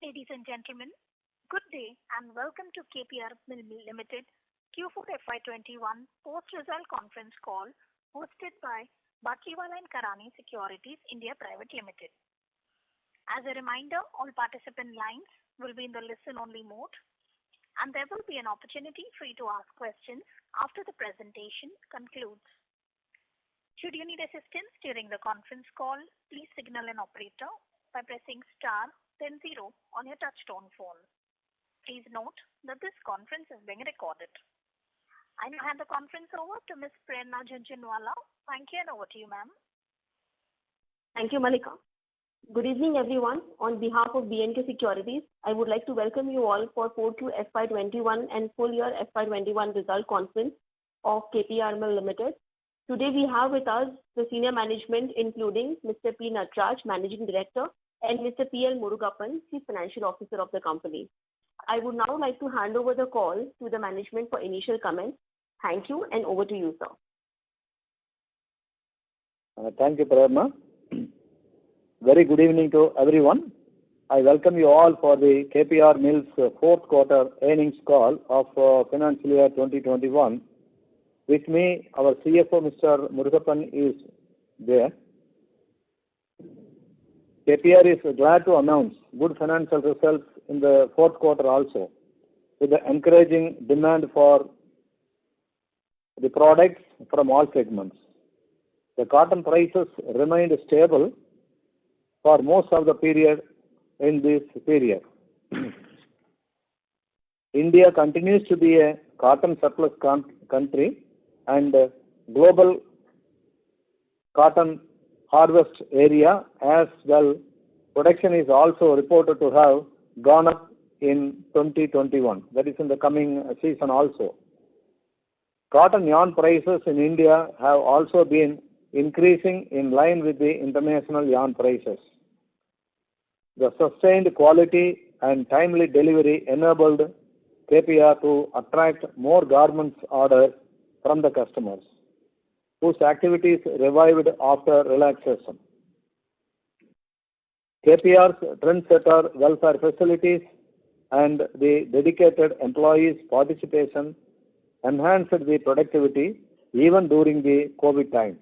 Ladies and gentlemen, good day and welcome to KPR Limited Q4 FY21 post-result conference call hosted by Batlivala and Karani Securities India Private Limited. As a reminder, all participant lines will be in the listen-only mode, and there will be an opportunity for you to ask questions after the presentation concludes. Should you need assistance during the conference call, please signal an operator by pressing star then 0 on your touchtone phone. Please note that this conference is being recorded. I now hand the conference over to Ms. Prerna Jhunjhunwala. Thank you, and over to you, ma'am. Thank you, Malika. Good evening, everyone. On behalf of B&K Securities, I would like to welcome you all for 4Q FY21 and full year FY21 result conference of KPR Limited. Today we have with us the senior management including Mr. P. Nataraj, Managing Director, and Mr. P.L. Murugappan, Chief Financial Officer of the company. I would now like to hand over the call to the management for initial comments. Thank you, and over to you, sir. Thank you, Prerna. Very good evening to everyone. I welcome you all for the KPR Mills fourth quarter earnings call of financial year 2021. With me, our CFO, Mr. Murugappan, is there. KPR is glad to announce good financial results in the fourth quarter also, with the encouraging demand for the products from all segments. The cotton prices remained stable for most of the period in this period. India continues to be a cotton surplus country, and global cotton harvest area as well production is also reported to have gone up in 2021, that is in the coming season also. Cotton yarn prices in India have also been increasing in line with the international yarn prices. The sustained quality and timely delivery enabled KPR to attract more garments orders from the customers, whose activities revived after relaxation. KPR's trendsetter welfare facilities and the dedicated employees' participation enhanced the productivity even during the COVID time,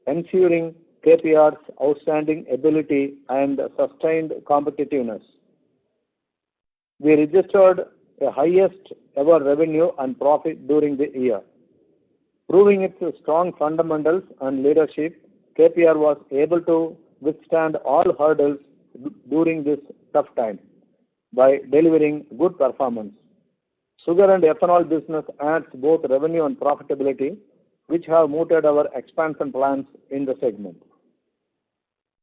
ensuring KPR's outstanding ability and sustained competitiveness. We registered the highest ever revenue and profit during the year. Proving its strong fundamentals and leadership, KPR was able to withstand all hurdles during this tough time by delivering good performance. Sugar and ethanol business adds both revenue and profitability, which have mooted our expansion plans in the segment.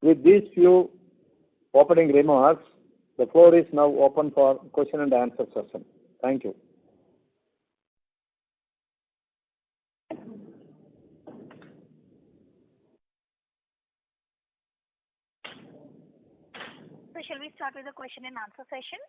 With these few opening remarks, the floor is now open for question and answer session. Thank you. So shall we start with the question and answer session?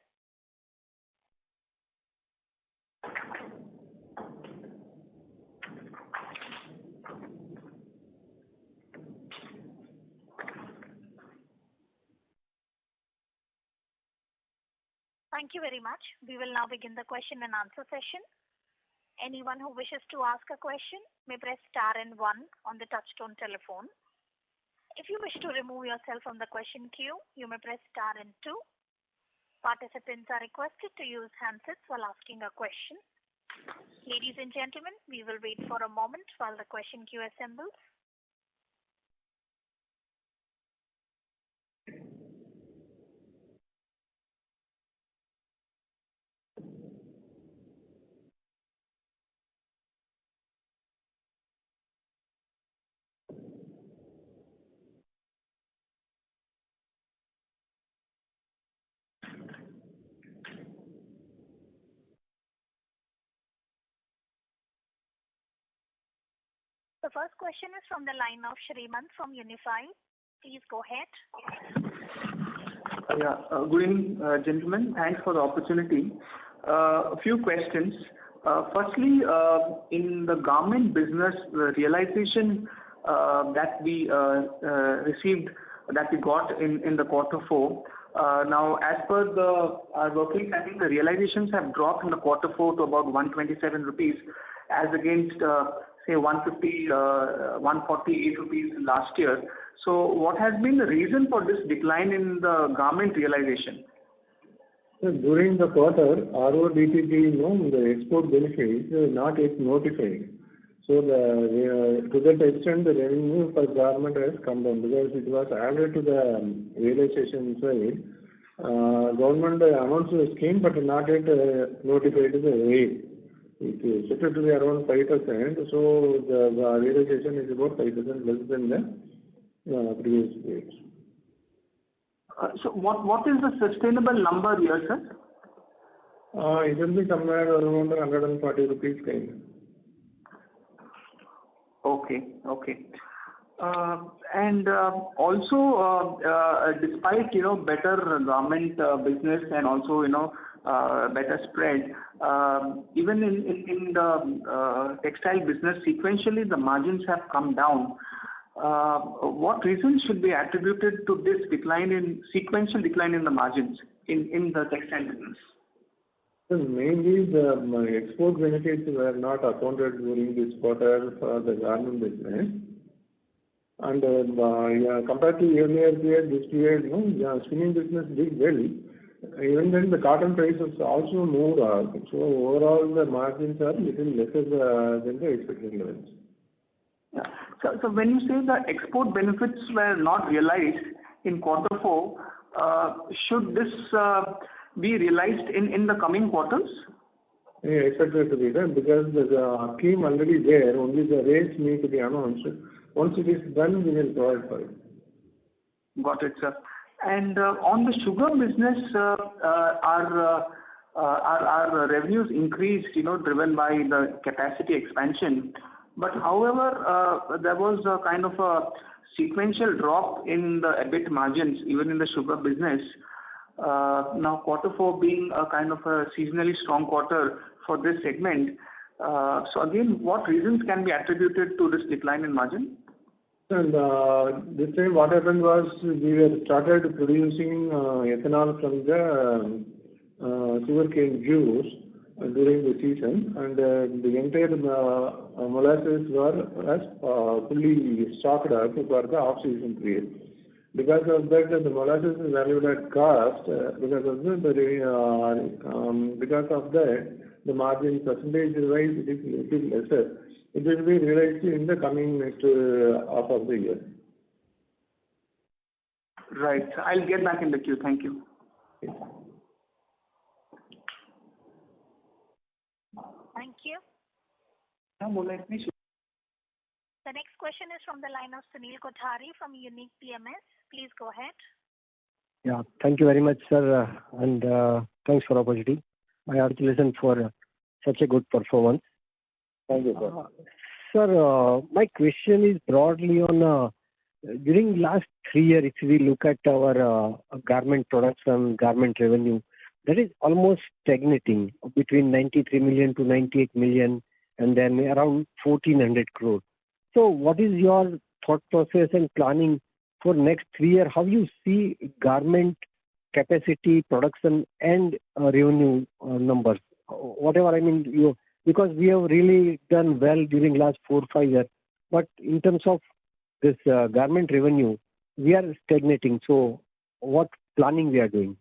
Thank you very much. We will now begin the question and answer session. Anyone who wishes to ask a question may press star and 1 on the touchtone telephone. If you wish to remove yourself from the question queue, you may press star and 2. Participants are requested to use handsets while asking a question. Ladies and gentlemen, we will wait for a moment while the question queue assembles. The first question is from the line of Shrimant from Unifi. Please go ahead. Good evening, gentlemen. Thanks for the opportunity. A few questions. Firstly, in the garment business, the realization that we received, that we got in the quarter 4, Now, as per our workings, I think the realizations have dropped in the quarter 4 to about 127 rupees as against, say, 150, 148 rupees last year. So what has been the reason for this decline in the garment realization? So during the quarter, RODTEP, the export benefits not yet notified. So to that extent, the revenue per garment has come down because it was added to the realization side. Government announced the scheme, but not yet notified the rate. It is set to be around 5%. So the realization is about 5% less than the previous rates. So what is the sustainable number here, sir? It will be somewhere around 140 rupees kind. Okay. And also, despite better garment business and also better spread, even in the textile business, sequentially the margins have come down. What reasons should be attributed to this sequential decline in the margins in the textile business? So mainly the export benefits were not accounted during this quarter for the garment business. And compared to earlier period, this period, spinning business did well. Even then, the cotton prices also moved up. So overall, the margins are little lesser than the expected levels. Yeah. So when you say the export benefits were not realized in quarter 4, should this be realized in the coming quarters? Yeah, expected to be done because the scheme already there. Only the rates need to be announced. Once it is done, we will provide for it. Got it, sir. And on the sugar business, our revenues increased, driven by the capacity expansion. But however, there was a kind of a sequential drop in the EBIT margins, even in the sugar business. Now, quarter 4 being a kind of a seasonally strong quarter for this segment. So again, what reasons can be attributed to this decline in margin? And this time what happened was we were started producing ethanol from the sugarcane juice during the season, and the entire molasses were fully stocked up for the off-season period. Because of that, the molasses is valued at cost. Because of that, the margin percentage-wise it is little lesser. It will be realized in the coming next half of the year. Right. I'll get back in the queue. Thank you. Yes. Thank you. The next question is from the line of Sunil Kothari from Unique PMS. Please go ahead. Yeah, thank you very much, sir, and thanks for the opportunity. My congratulations for such a good performance. Thank you, sir. Sir, my question is broadly on during last 3 years, if we look at our garment production, garment revenue, that is almost stagnating between 93 million to 98 million and then around 1400 crore. So what is your thought process and planning for next 3 years? How you see garment capacity, production and revenue numbers? Whatever, I mean, because we have really done well during last 4 or 5 years, but in terms of this garment revenue, we are stagnating. So what planning we are doing?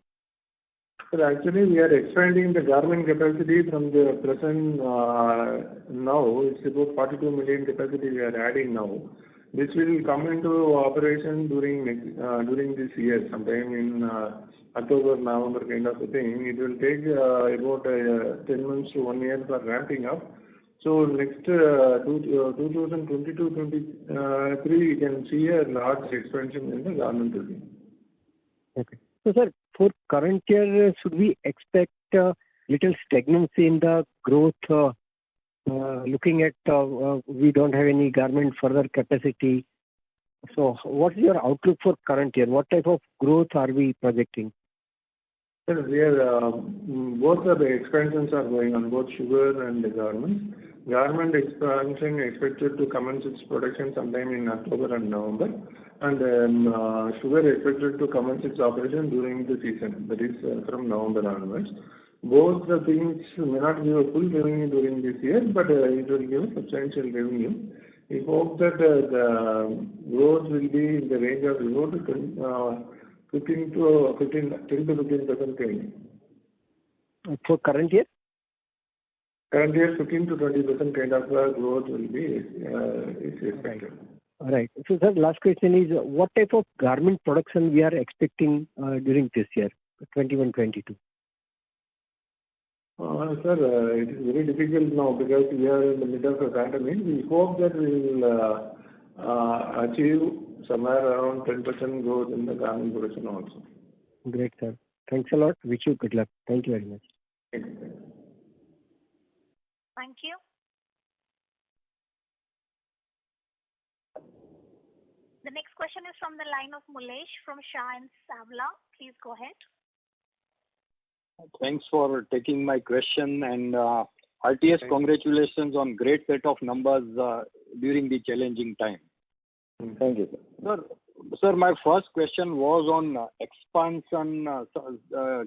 So actually, we are expanding the garment capacity from the present now. It's about 42 million capacity we are adding now. This will come into operation during this year, sometime in October, November kind of a thing. It will take about 10 months to 1 year for ramping up. So next 2022-23, we can see a large expansion in the garment business. Okay. So sir, for current year, should we expect little stagnancy in the growth? Looking at we don't have any garment further capacity. So what's your outlook for current year? What type of growth are we projecting? Sir, we are, both of the expansions are going on, both sugar and the garments. Garment expansion expected to commence its production sometime in October and November. and sugar expected to commence its operation during the season, that is from November onwards. Both the things may not give a full revenue during this year, but it will give substantial revenue. We hope that the growth will be in the range of about 10 to 15% range. For current year? Current year, 15 to 20% kind of growth will be is expected. All right. So, sir, last question is, what type of garment production we are expecting during this year, 21-22? Sir, it is very difficult now because we are in the middle of a pandemic. We hope that we will achieve somewhere around 10% growth in the garment production also. Great, sir. Thanks a lot. Wish you good luck. Thank you very much. Thank you. Thank you. The next question is from the line of Mulesh from Shah and Savla. Please go ahead. Thanks for taking my question, and RTS, congratulations on great set of numbers during the challenging time. Thank you, sir. Sir, my first question was on expansion.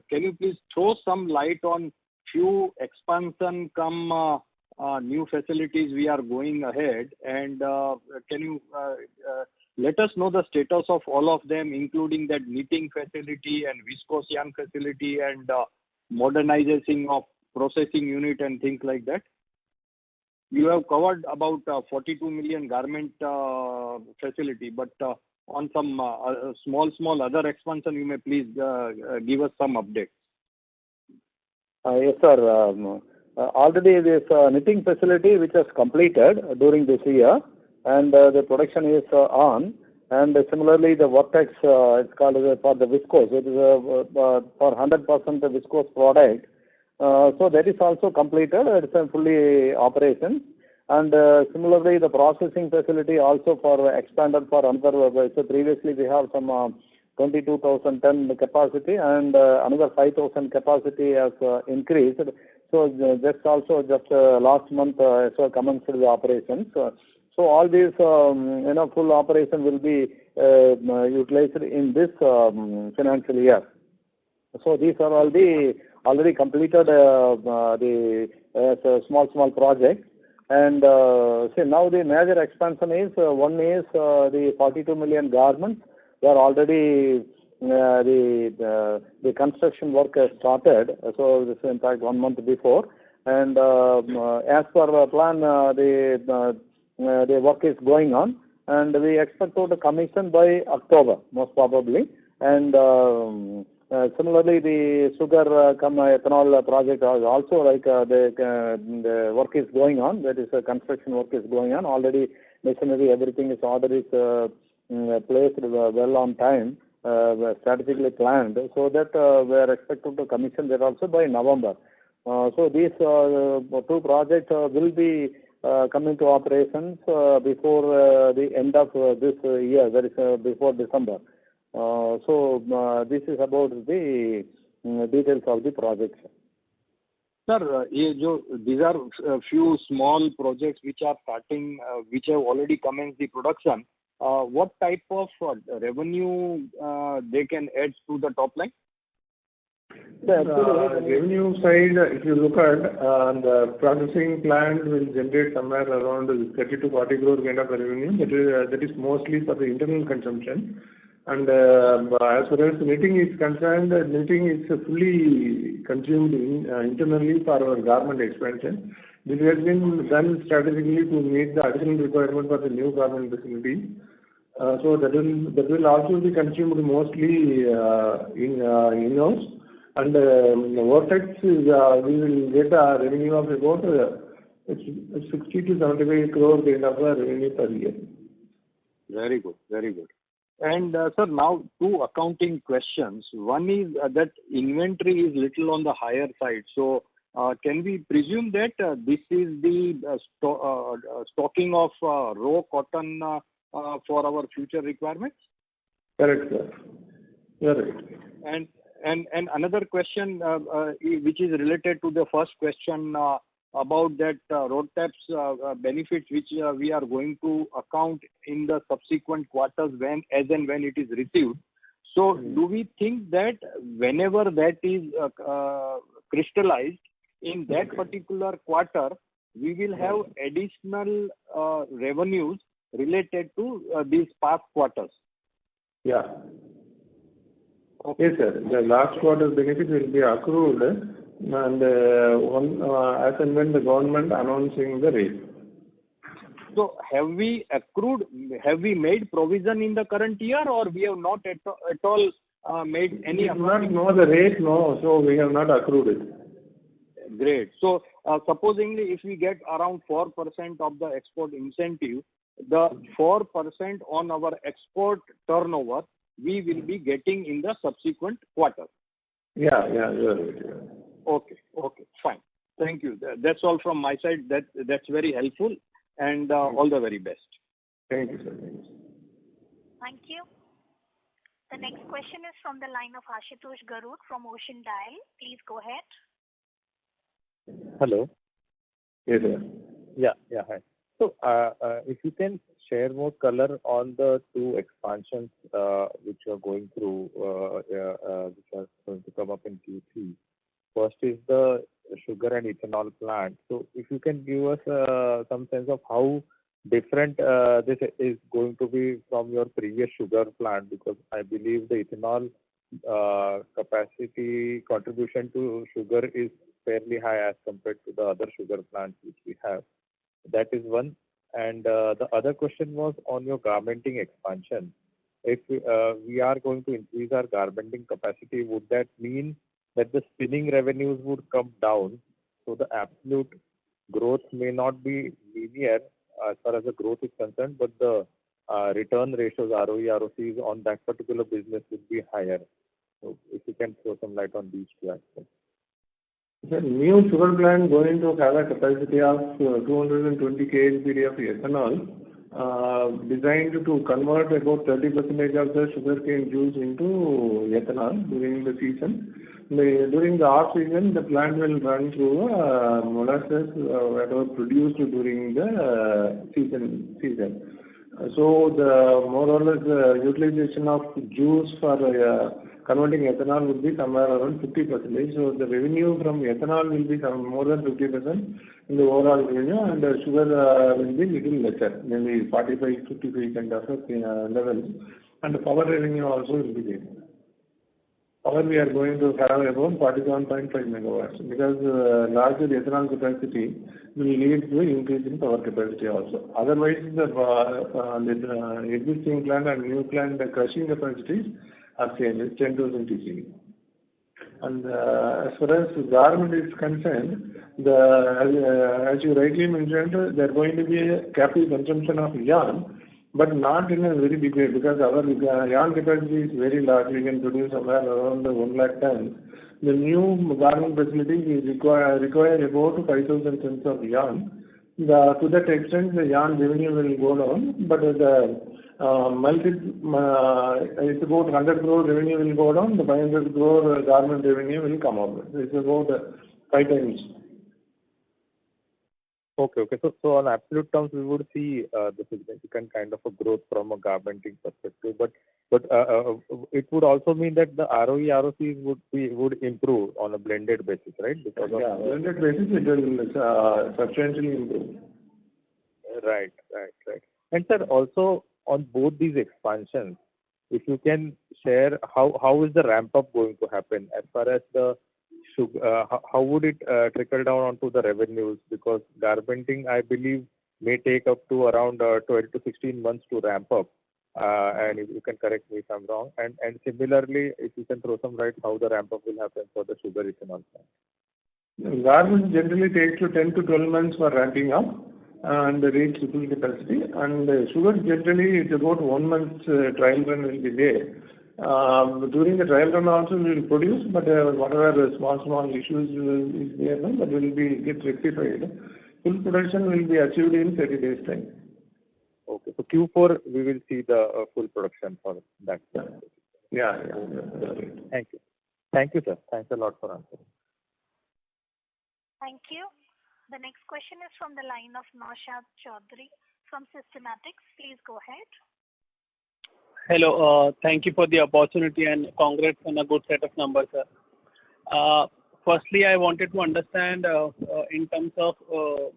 Can you please throw some light on few expansion come new facilities we are going ahead, and can you let us know the status of all of them, including that knitting facility and viscose yarn facility and modernization of processing unit and things like that? You have covered about 42 million garment facility, but on some small other expansion, you may please give us some updates. Yes, sir. Already this knitting facility which was completed during this year, and the production is on. And similarly, the Vortex, it's called for the viscose. It is for 100% viscose product. So that is also completed. It's fully operation. And similarly, the processing facility also for expanded for another. So previously we have some 22,000 ton capacity, and another 5,000 capacity has increased. So just last month so commenced the operations. So all these full operation will be utilized in this financial year. So these are all the already completed the small projects. And see, now the major expansion is one is the 42 million garments. They are already the construction work has started. So this is in fact 1 month before. And as per plan, the work is going on, and we expect to commission by October most probably. And similarly, the sugar ethanol project is also like the work is going on. That is construction work is going on. Already machinery, everything is ordered is placed well on time, strategically planned. So that we are expected to commission that also by November. So these two projects will be coming to operations before the end of this year, that is before December. So this is about the details of the projects. Sir, these are a few small projects which are starting, which have already commenced the production. What type of revenue they can add to the top line? Revenue side, if you look at the processing plant will generate somewhere around 30 to 40 crore kind of revenue. That is mostly for the internal consumption. And as far as knitting is concerned, knitting is fully consumed internally for our garment expansion. This has been done strategically to meet the additional requirement for the new garment facility. So that will also be consumed mostly in-house. And Vortex is, we will get a revenue of about 60 to 75 crore kind of revenue per year. Very good, very good. And sir, now two accounting questions. One is that inventory is little on the higher side. So can we presume that this is the stocking of raw cotton for our future requirements? Correct, sir. You are right. And another question which is related to the first question, about that road tax benefits which we are going to account in the subsequent quarters as and when it is received. So do we think that whenever that is crystallized in that particular quarter, we will have additional revenues related to these past quarters? Yeah. Yes, sir. The last quarter benefit will be accrued, and as and when the government announcing the rate. So have we made provision in the current year, or we have not at all made any? We do not know the rate, no, so we have not accrued it. Great. So supposingly if we get around 4% of the export incentive, the 4% on our export turnover, we will be getting in the subsequent quarter. Yeah, you're right. Yeah. Okay, fine. Thank you. That's all from my side. That's very helpful, and all the very best. Thank you, sir. Thank you. The next question is from the line of Ashutosh Garud from Ocean Dial. Please go ahead. Hello. Yes, sir. Yeah, hi. So, if you can share more color on the two expansions which you are going through, which are going to come up in Q3. First is the sugar and ethanol plant. So, if you can give us some sense of how different this is going to be from your previous sugar plant, because I believe the ethanol capacity contribution to sugar is fairly high as compared to the other sugar plants which we have. That is one. And the other question was on your garmenting expansion. If we are going to increase our garmenting capacity, would that mean that the spinning revenues would come down? So the absolute growth may not be linear as far as the growth is concerned, but the return ratios, ROE, ROCs on that particular business would be higher. So if you can throw some light on these two aspects. The new sugar plant going to have a capacity of 220 kg of ethanol, designed to convert about 30% of the sugarcane juice into ethanol during the season. During the off season, the plant will run through molasses that was produced during the season. So the more or less utilization of juice for converting ethanol would be somewhere around 50%. So the revenue from ethanol will be more than 50% in the overall revenue, and the sugar will be little lesser, maybe 45-55 kind of level. And the power revenue also will be there. Power we are going to have about 47.5 megawatts, because larger ethanol capacity will lead to increase in power capacity also. Otherwise, the existing plant and new plant, the crushing capacities are same, it's 10,000 TCV. And as far as garment is concerned, as you rightly mentioned, there are going to be a capital consumption of yarn, but not in a very big way, because our yarn capacity is very large. We can produce somewhere around 1 lakh tons. The new garment facility require about 5,000 tons of yarn. To that extent, the yarn revenue will go down, but the it's about 100 crore revenue will go down, the 500 crore garment revenue will come up. It's about 5 times. Okay. So on absolute terms, we would see the significant kind of a growth from a garmenting perspective, but it would also mean that the ROE, ROCs would improve on a blended basis, right? Because blended basis it will substantially improve. Right. And sir, also on both these expansions, if you can share how is the ramp up going to happen as far as the sugar, how would it trickle down onto the revenues? Because garmenting, I believe, may take up to around 12 to 16 months to ramp up. And if you can correct me if I'm wrong. And similarly, if you can throw some light how the ramp up will happen for the sugar ethanol plant. Garment generally takes 10 to 12 months for ramping up and reach full capacity. And sugar generally it's about 1 month trial run will be there. During the trial run also we will produce, but whatever small issues is there, that will get rectified. Full production will be achieved in 30 days time. Okay, so Q4 we will see the full production for that. Yeah. Thank you. Thank you, sir. Thanks a lot for answering. Thank you. The next question is from the line of Naushad Chaudhary from Systematics. Please go ahead. Hello. Thank you for the opportunity and congrats on a good set of numbers, sir. Firstly, I wanted to understand in terms of the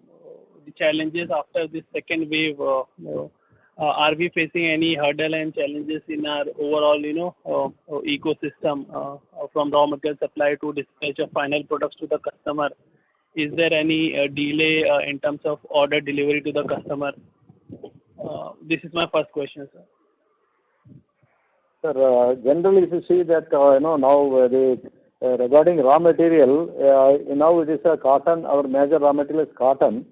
challenges after this second wave. Are we facing any hurdle and challenges in our overall, ecosystem from raw material supply to dispatch of final products to the customer? Is there any delay in terms of order delivery to the customer? This is my first question, sir. Sir, generally, if you see that now regarding raw material, now it is cotton. Our major raw material is cotton.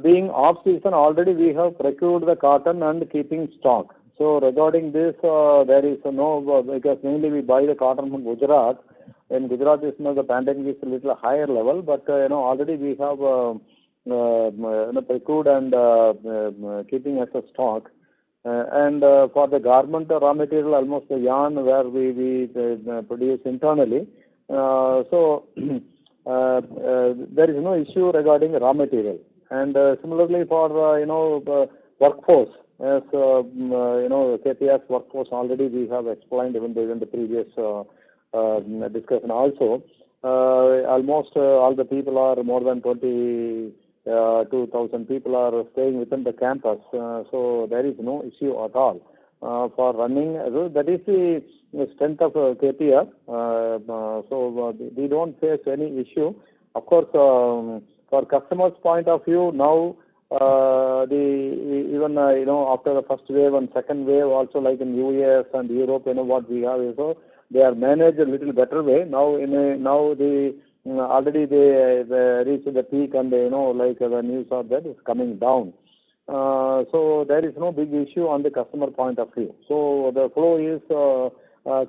Being off season, already we have procured the cotton and keeping stock. So regarding this, there is no, because mainly we buy the cotton from Gujarat. In Gujarat, the pandemic is a little higher level, but already we have procured and keeping as a stock. And for the garment raw material, almost the yarn where we produce internally. So there is no issue regarding raw material. And similarly for workforce, as KPI's workforce already we have explained even in the previous discussion also. Almost all the people are more than 22,000 people are staying within the campus, so there is no issue at all for running. That is the strength of KPR. So we don't face any issue. Of course, for customers' point of view, now even after the first wave and second wave, also like in US and Europe, what we have is they are managed a little better way. Now already they reached the peak and like the news of that is coming down. So there is no big issue on the customer point of view. So the flow is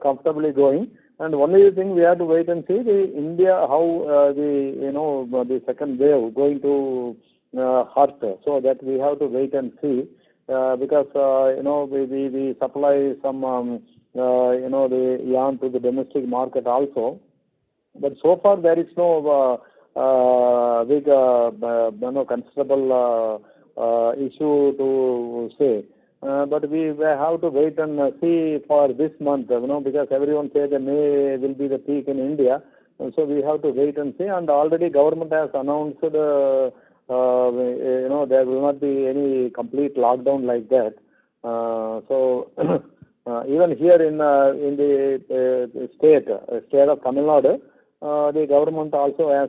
comfortably going. And only thing we have to wait and see India how the second wave going to hurt. So that we have to wait and see because we supply some the yarn to the domestic market also. But so far there is no big considerable issue to say. But we have to wait and see for this month, because everyone says that May will be the peak in India. And so we have to wait and see. And already government has announced, there will not be any complete lockdown like that. So even here in the state of Tamil Nadu, the government also has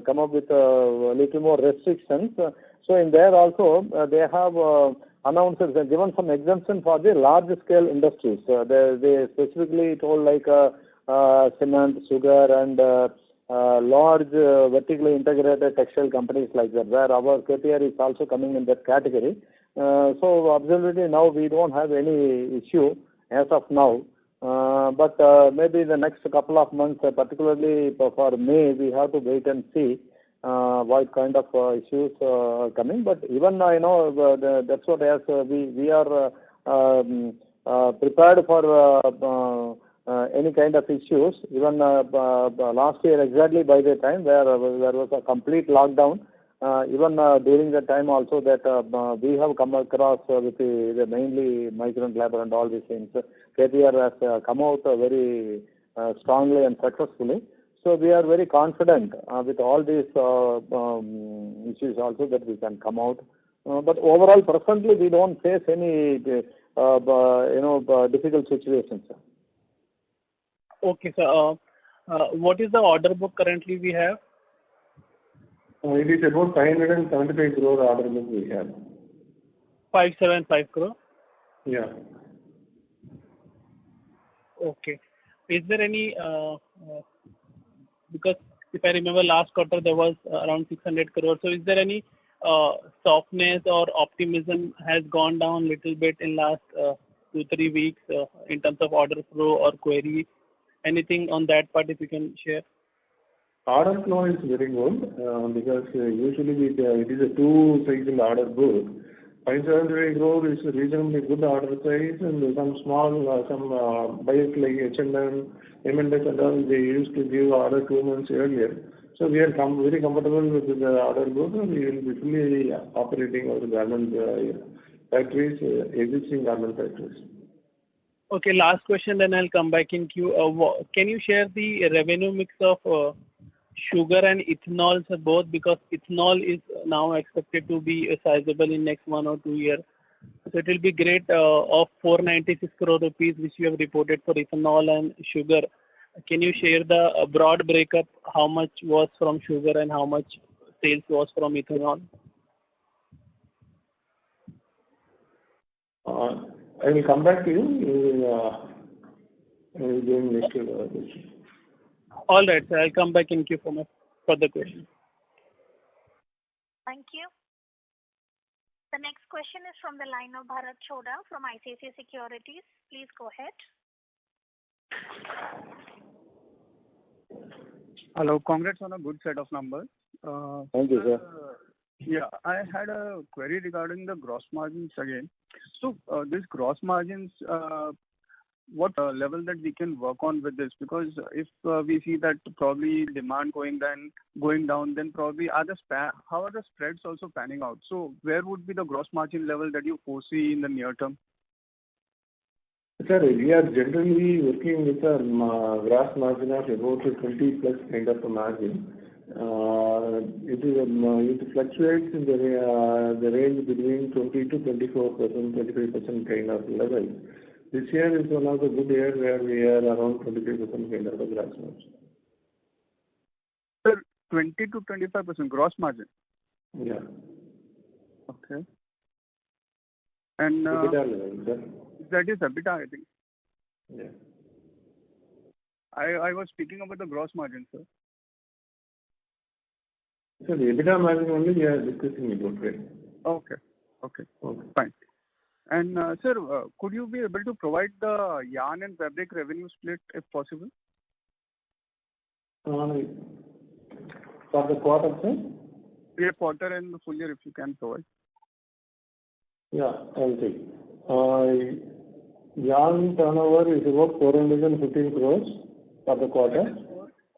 come up with a little more restrictions. So in there also they have announced and given some exemption for the large scale industries. They specifically told like cement, sugar and large vertically integrated textile companies like that, where our KPR is also coming in that category. So absolutely now we don't have any issue as of now. But maybe the next couple of months, particularly for May, we have to wait and see what kind of issues are coming. But even that's what as we are prepared for any kind of issues. Even last year exactly by the time there was a complete lockdown. Even during that time also that we have come across with the mainly migrant labor and all these things. KPR has come out very strongly and successfully. So we are very confident with all these issues also that we can come out. But overall, presently we don't face any difficult situations. Okay, sir. What is the order book currently we have? It is about 575 crore order book we have. 575 crore? Yeah. Okay. Is there any, because if I remember last quarter there was around 600 crore, so is there any softness or optimism has gone down little bit in last 2-3 weeks in terms of order flow or query? Anything on that part if you can share? Order flow is very good because usually it is a two-cycle order book. 573 crore is a reasonably good order size, and some small, buyers like H&M, M&S and all, they used to give order 2 months earlier. So we are very comfortable with the order book, and we will be fully operating our garment factories, existing garment factories. Okay, last question, then I'll come back in queue. Can you share the revenue mix of sugar and ethanol, sir, both, because ethanol is now expected to be sizable in next 1 or 2 years. So it will be great of 496 crore rupees which you have reported for ethanol and sugar. Can you share the broad breakup, how much was from sugar and how much sales was from ethanol? I will come back to you. I will do next question. All right, sir. I'll come back in queue for my further questions. Thank you. The next question is from the line of Bharat Choda from ICICI Securities. Please go ahead. Hello. Congrats on a good set of numbers. Thank you, sir. Yeah, I had a query regarding the gross margins again. So this gross margins, what level that we can work on with this? Because if we see that probably demand going down, then probably how are the spreads also panning out? So where would be the gross margin level that you foresee in the near term? Sir, we are generally working with a gross margin of about 20 plus kind of a margin. It fluctuates in the range between 20 to 24%, 25% kind of level. This year is one of the good years where we are around 25% kind of a gross margin. Sir, 20 to 25% gross margin? Yeah. Okay. And EBITDA level, sir. That is EBITDA, I think. Yeah. I was speaking about the gross margin, sir. So the EBITDA margin only we are discussing about, right? Okay. Fine. And sir, could you be able to provide the yarn and fabric revenue split if possible? For the quarter, sir? Yeah, quarter and the full year if you can provide. Yeah, I will take. Yarn turnover is about 415 crores for the quarter.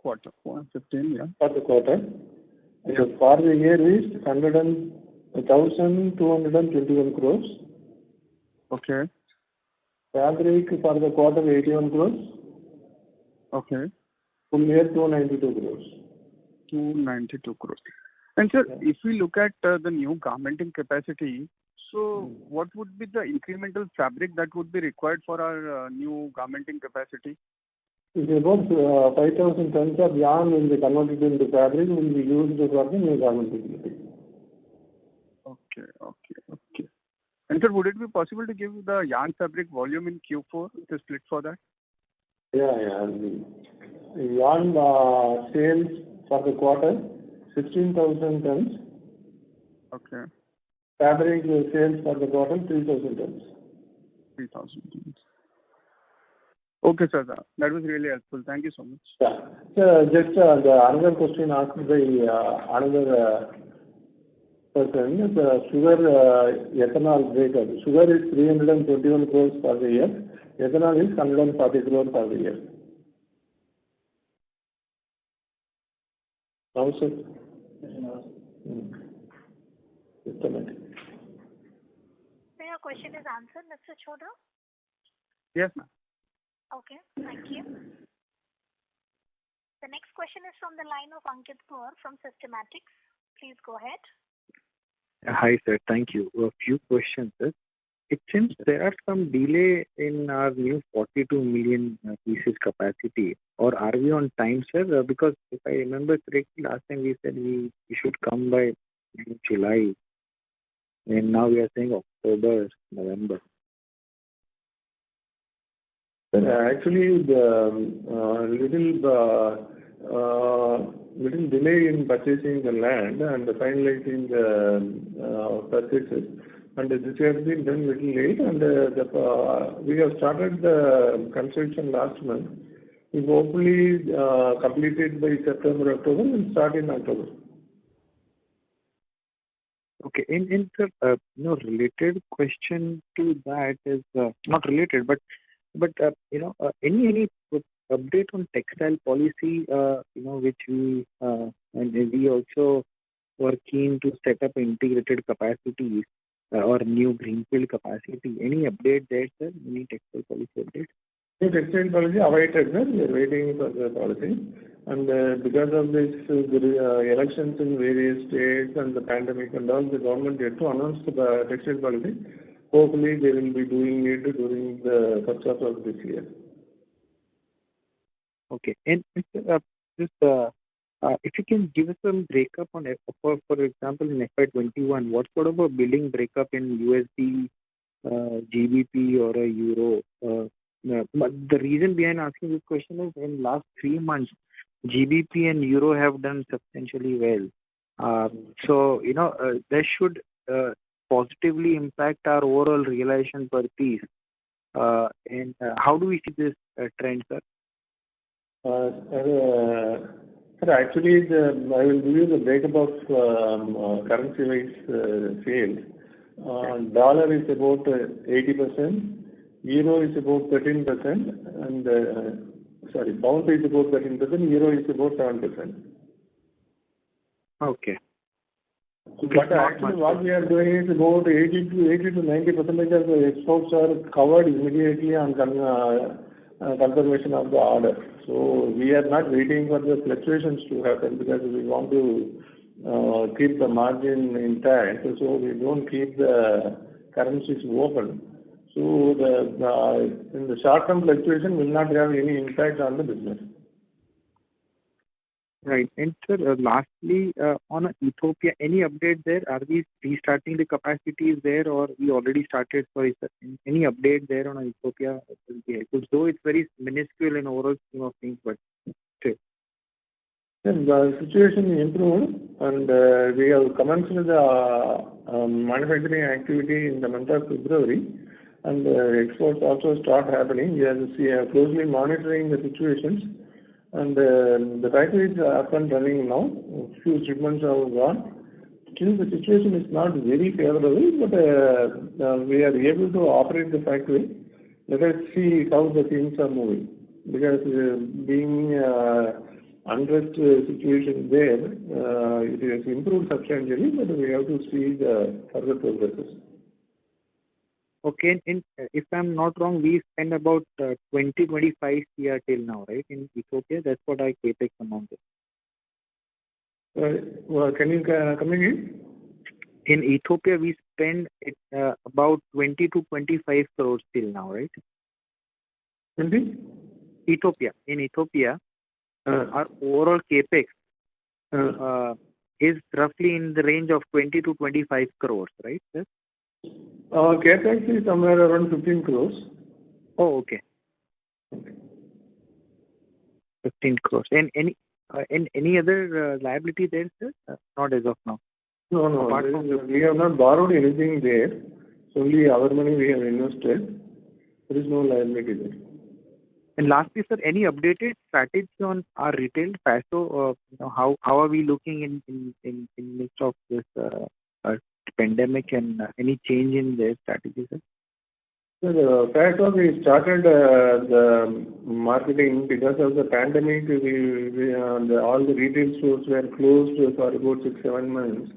Quarter, 415, yeah. For the quarter. Yeah. For the year is 1,221 crores. Okay. Fabric for the quarter 81 crores. Okay. Full year 292 crores. 292 crores. And sir, if we look at the new garmenting capacity, so what would be the incremental fabric that would be required for our new garmenting capacity? It's about 5,000 tons of yarn will be converted into fabric will be used for the new garmenting. Okay. And sir, would it be possible to give the yarn fabric volume in Q4, the split for that? Yeah. Yarn sales for the quarter, 16,000 tons. Okay. Fabric sales for the quarter, 3,000 tons. 3,000 tons. Okay, sir. That was really helpful. Thank you so much. Yeah. So just another question asked by another person. The sugar ethanol breakup. Sugar is 321 crores for the year. Ethanol is 140 crores for the year. Now, sir. Systematic. So your question is answered, Mr. Choda? Yes, ma'am. Okay, thank you. The next question is from the line of Ankit Kaur from Systematics. Please go ahead. Hi, sir. Thank you. A few questions, sir. It seems there are some delay in our new 42 million pieces capacity. Or are we on time, sir? Because if I remember correctly, last time we said we should come by July. And now we are saying October, November. Actually, the little delay in purchasing the land and finalizing the purchases, and this has been done little late. And we have started the construction last month. We hopefully complete it by September, October, and start in October. Okay. And sir, related question to that is not related, but any update on textile policy, which and we also were keen to set up integrated capacities or new greenfield capacity. Any update there, sir? Any textile policy update? The textile policy awaited, sir. We are waiting for the policy. And because of this, the elections in various states and the pandemic and all, the government yet to announce the textile policy. Hopefully, they will be doing it during the first half of this year. Okay. And just if you can give us some breakup on, for example, in FY21, what sort of a billing breakup in USD, GBP or a euro? But the reason behind asking this question is in last 3 months, GBP and euro have done substantially well. So, that should positively impact our overall realization per piece. And how do we see this trend, sir? Sir, actually, I will give you the breakup of currency-wise sales. Dollar is about 80%, euro is about 13%, and pound is about 13%, euro is about 7%. Okay. But actually, what we are doing is about 80 to 90% of the exports are covered immediately on confirmation of the order. So we are not waiting for the fluctuations to happen because we want to keep the margin intact. So we don't keep the currencies open. So in the short-term fluctuation will not have any impact on the business. Right. And sir, lastly, on Ethiopia, any update there? Are we restarting the capacities there, or we already started? Sorry, sir. Any update there on Ethiopia? Will be helpful. Though it's very minuscule in overall scheme of things, but still. The situation improved, and we have commenced the manufacturing activity in the month of February, and exports also start happening. We are closely monitoring the situations. And the factory is up and running now. A few shipments have gone. Still, the situation is not very favorable, but we are able to operate the factory. Let us see how the things are moving. Because being unrest situation there, it has improved substantially, but we have to see the further progresses. Okay, and if I'm not wrong, we spend about 20-25 CR till now, right, in Ethiopia? That's what our capex amount is. Can you come again? In Ethiopia, we spend about 20 to 25 crores till now, right? 20? Ethiopia. In Ethiopia, our overall capex is roughly in the range of 20 to 25 crores, right, sir? CapEx is somewhere around 15 crores. Oh, okay. 15 crores. And any other liability there, sir? Not as of now. No. We have not borrowed anything there. It's only our money we have invested. There is no liability there. And lastly, sir, any updated strategy on our retail FASO? How are we looking in midst of this pandemic, and any change in their strategy, sir? So FASO, we started the marketing because of the pandemic. All the retail stores were closed for about 6-7 months,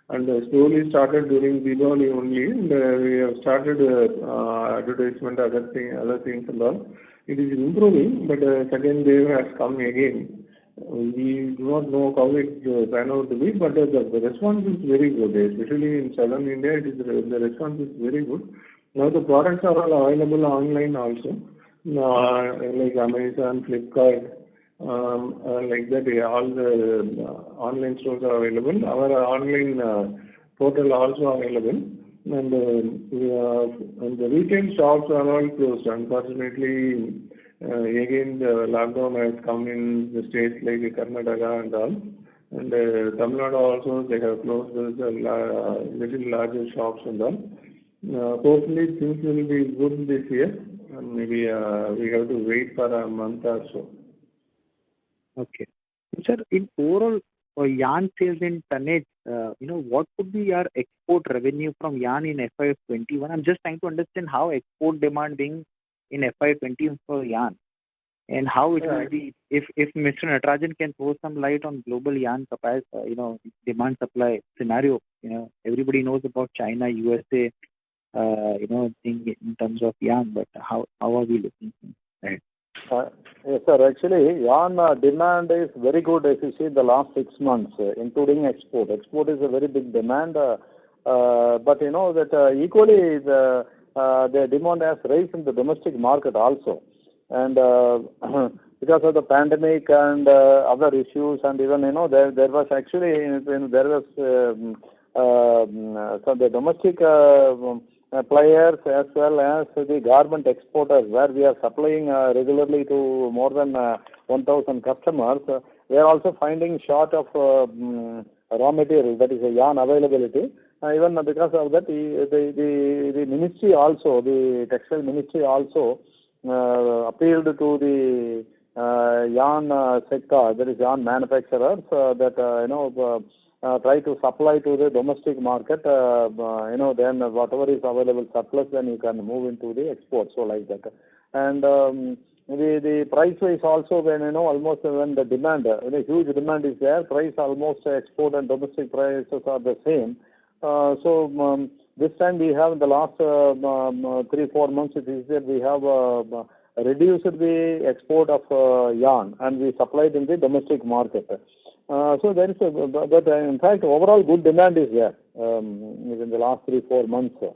and slowly started during Diwali only. And we have started advertisement, other things and all. It is improving, but second wave has come again. We do not know how it pan out to be, but the response is very good. Especially in southern India, the response is very good. Now the products are all available online also, like Amazon, Flipkart, like that. All the online stores are available. Our online portal also available. And the retail shops are all closed. Unfortunately, again the lockdown has come in the states like Karnataka and all. And Tamil Nadu also, they have closed the little larger shops and all. Hopefully things will be good this year. And maybe we have to wait for a month or so. Okay. Sir, in overall for yarn sales in tonnage, what could be your export revenue from yarn in FY21? I'm just trying to understand how export demand being in FY20 for yarn, and how it will be if Mr. Natarajan can throw some light on global yarn supply, demand supply scenario. Everybody knows about China, USA, thing in terms of yarn, but how are we looking at it? Yes, sir. Actually, yarn demand is very good as you see the last 6 months, including export. Export is a very big demand, but you know that equally the demand has raised in the domestic market also. And because of the pandemic and other issues, and even there was actually there was so the domestic players as well as the garment exporters, where we are supplying regularly to more than 1,000 customers. We are also finding short of raw material, that is yarn availability. Even because of that, the ministry also, the textile ministry also appealed to the yarn sector, that is yarn manufacturers, that try to supply to the domestic market. Then whatever is available surplus, then you can move into the export. So like that, and the price wise also, when almost when the demand, huge demand is there, price almost export and domestic prices are the same. So this time we have in the last 3-4 months, it is that we have reduced the export of yarn and we supplied in the domestic market. So there is but in fact overall good demand is there in the last 3-4 months. So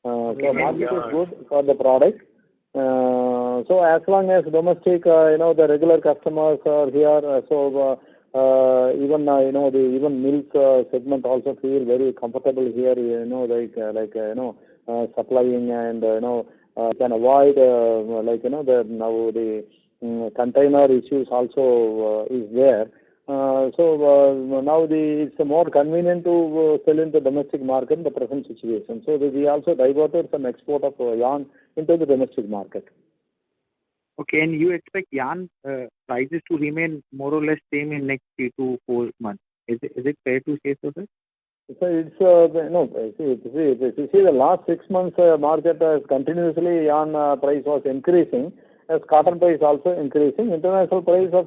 market is good for the product. So as long as domestic, the regular customers are here, so even even milk segment also feel very comfortable here. Supplying and can avoid the container issues also is there. So now it's more convenient to sell in the domestic market in the present situation. So we also diverted some export of yarn into the domestic market. Okay, and you expect yarn prices to remain more or less same in next 3 to 4 months. Is it fair to say so, sir? So it's if you see the last 6 months market continuously yarn price was increasing, as cotton price also increasing. International price of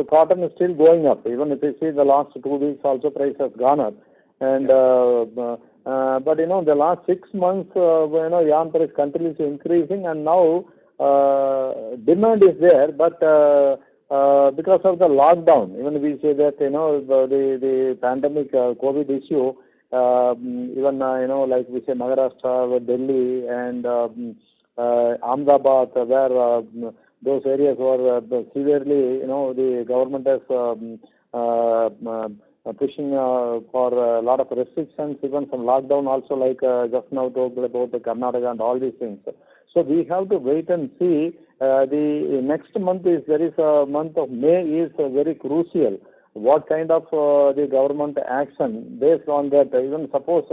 cotton is still going up. Even if you see the last 2 weeks also price has gone up. And but the last 6 months yarn price continuously increasing, and now demand is there, but because of the lockdown, even we say that the pandemic COVID issue, even like we say Maharashtra, Delhi, and Ahmedabad, where those areas were severely, the government is pushing for a lot of restrictions, even some lockdown also, like just now talked about the Karnataka and all these things. So we have to wait and see. The next month is, there is a month of May is very crucial. What kind of the government action based on that? Even suppose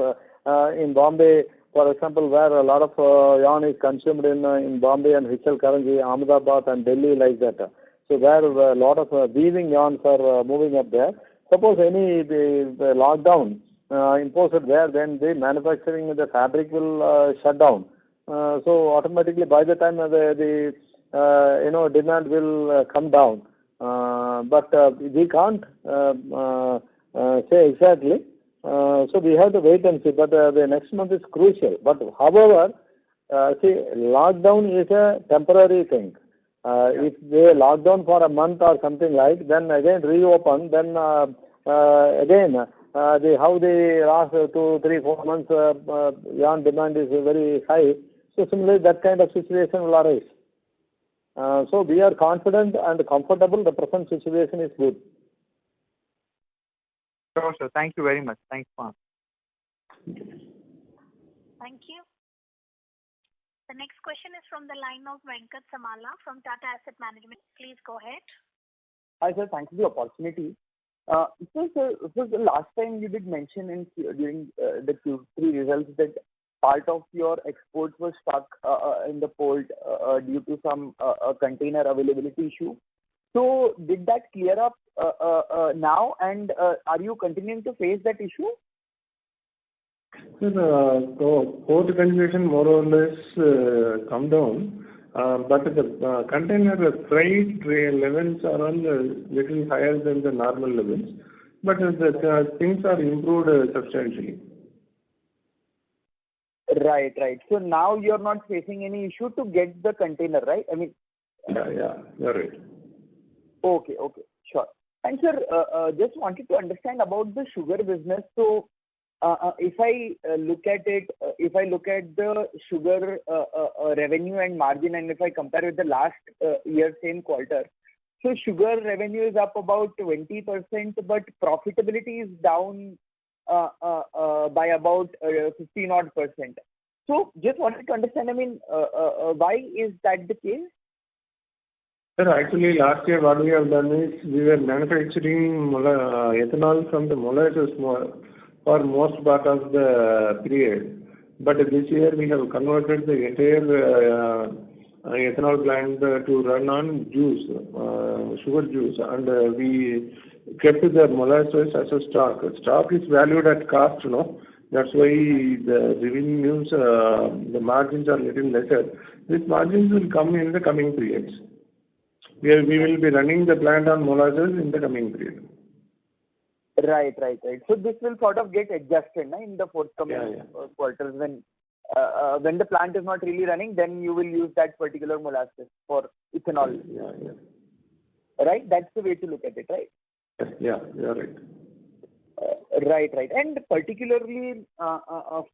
in Bombay, for example, where a lot of yarn is consumed in Bombay and Hishal Karanji, Ahmedabad and Delhi, like that. So where a lot of weaving yarns are moving up there. Suppose any the lockdown imposed there, then the manufacturing the fabric will shut down. So automatically by the time the demand will come down. But we can't say exactly. So we have to wait and see. But the next month is crucial. But however, see, lockdown is a temporary thing. If they lock down for a month or something like, then again reopen, then again how the last 2, 3, 4 months yarn demand is very high. So similarly, that kind of situation will arise. So we are confident and comfortable. The present situation is good. Sure, sir. Thank you very much. Thanks for Thank you. The next question is from the line of Venkat Samala from Tata Asset Management. Please go ahead. Hi, sir. Thank you for the opportunity. So the last time you did mention during the Q3 results that part of your exports were stuck in the port due to some container availability issue. So did that clear up now, and are you continuing to face that issue? So port congestion more or less come down, but the container freight levels are on little higher than the normal levels, but the things are improved substantially. Right. So now you're not facing any issue to get the container, right? I mean. Yeah, you're right. Okay, sure. And sir, just wanted to understand about the sugar business. So, if I look at it, if I look at the sugar revenue and margin, and if I compare with the last year same quarter, so sugar revenue is up about 20%, but profitability is down by about 15 odd percent. So, just wanted to understand. I mean, why is that the case? Sir, actually last year what we have done is we were manufacturing ethanol from the molasses for most part of the period. But this year we have converted the entire ethanol plant to run on juice, sugar juice, and we kept the molasses as a stock. Stock is valued at cost, That's why the revenues, the margins are little lesser. These margins will come in the coming periods. We will be running the plant on molasses in the coming period. Right. So this will sort of get adjusted in the forthcoming quarters when the plant is not really running, then you will use that particular molasses for ethanol. Yeah. Right? That's the way to look at it, right? Yeah, you're right. Right. And particularly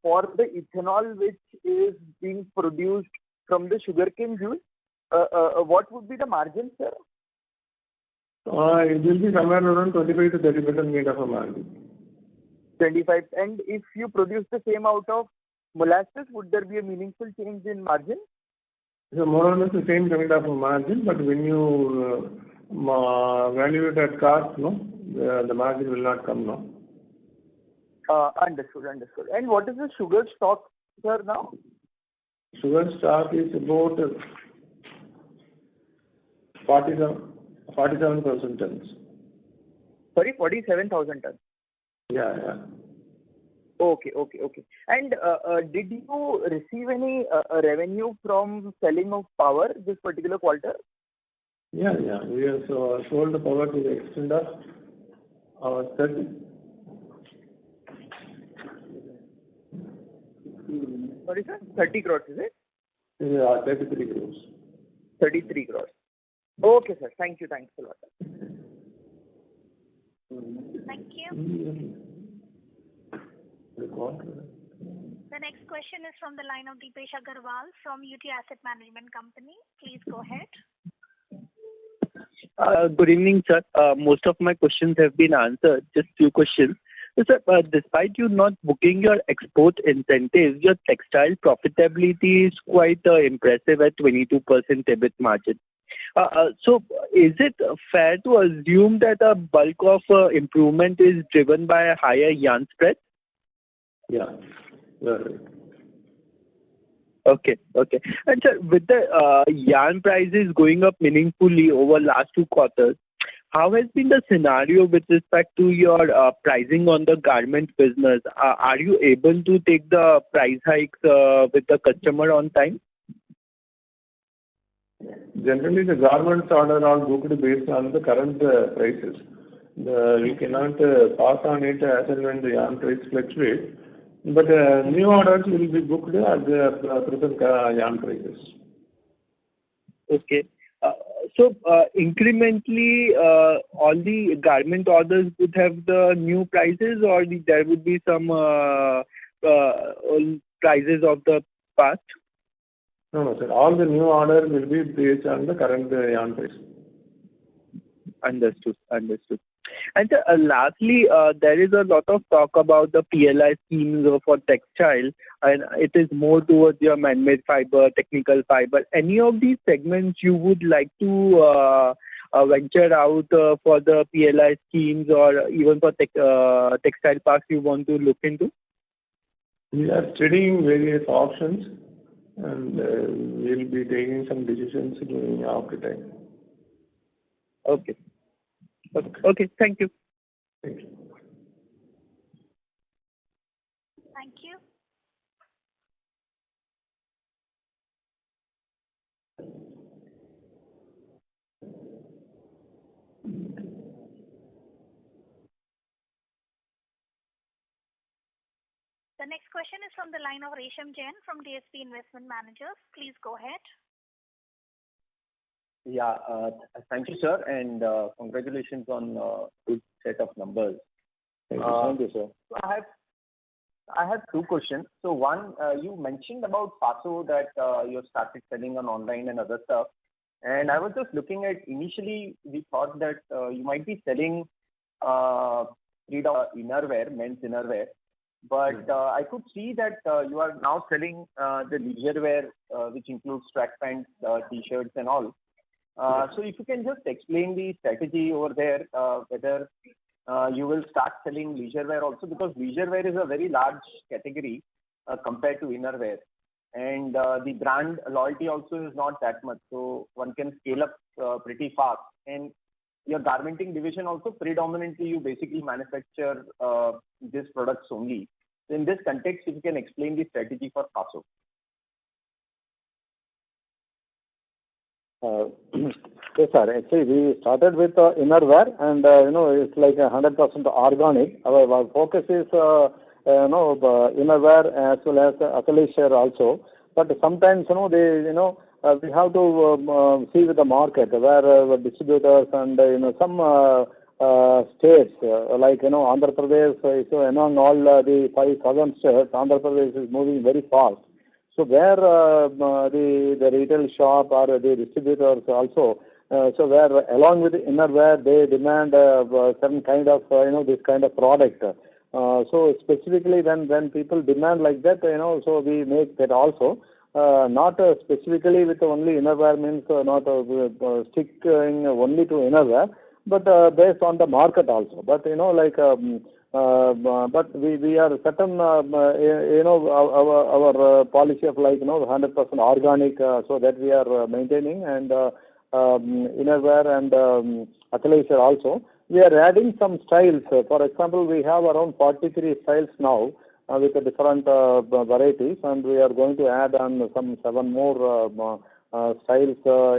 for the ethanol which is being produced from the sugarcane juice, what would be the margin, sir? It will be somewhere around 25 to 30% kind of a margin. 25. And if you produce the same out of molasses, would there be a meaningful change in margin? So more or less the same kind of a margin, but when you value it at cost, the margin will not come now. Understood. And what is the sugar stock, sir, now? Sugar stock is about 47,000 tons. Sorry, 47,000 tons? Yeah. Okay. And did you receive any revenue from selling of power this particular quarter? Yeah. We have sold the power to the extent of 30. Sorry, sir? 30 crores, is it? Yeah, 33 crores. 33 crores. Okay, sir. Thank you. Thanks a lot. Thank you. The next question is from the line of Deepesh Agarwal from UT Asset Management Company. Please go ahead. Good evening, sir. Most of my questions have been answered. Just few questions. So, sir, despite you not booking your export incentives, your textile profitability is quite impressive at 22% EBIT margin. So, is it fair to assume that a bulk of improvement is driven by a higher yarn spread? Yeah, right. Okay. And sir, with the yarn prices going up meaningfully over last 2 quarters, how has been the scenario with respect to your pricing on the garment business? Are you able to take the price hikes with the customer on time? Generally, the garments order are booked based on the current prices. We cannot pass on it as and when the yarn price fluctuates. But new orders will be booked at the present yarn prices. Okay. So incrementally, all the garment orders would have the new prices, or there would be some prices of the past? No, sir. All the new orders will be based on the current yarn price. Understood. And lastly, there is a lot of talk about the PLI schemes for textile, and it is more towards your man-made fiber, technical fiber. Any of these segments you would like to venture out for the PLI schemes, or even for textile parks you want to look into? We are studying various options, and we'll be taking some decisions during after time. Okay. Okay. Thank you. Thank you. Thank you. The next question is from the line of Resham Jain from DSP Investment Managers. Please go ahead. Yeah, thank you, sir, and congratulations on good set of numbers. Thank you, sir. I have two questions. So one, you mentioned about Paso that you started selling on online and other stuff. And I was just looking at, initially we thought that you might be selling $3 innerwear, men's innerwear. But I could see that you are now selling the leisure wear, which includes track pants, t-shirts and all. So if you can just explain the strategy over there, whether you will start selling leisure wear also, because leisure wear is a very large category compared to innerwear. And the brand loyalty also is not that much. So one can scale up pretty fast. And your garmenting division also, predominantly you basically manufacture these products only. So in this context, if you can explain the strategy for Paso. Yes, sir. Actually, we started with innerwear, and it's like 100% organic. Our focus is innerwear as well as athleisure also. But sometimes we have to see with the market where distributors and some states like Andhra Pradesh. So among all the 5 southern states, Andhra Pradesh is moving very fast. So where the retail shop or the distributors also, so where along with the innerwear they demand certain kind of this kind of product. So specifically when people demand like that, so we make that also. Not specifically with only innerwear, means not sticking only to innerwear, but based on the market also. But but we are certain, our policy of 100% organic, so that we are maintaining, and innerwear and athleisure also. We are adding some styles. For example, we have around 43 styles now with the different varieties, and we are going to add on some 7 more styles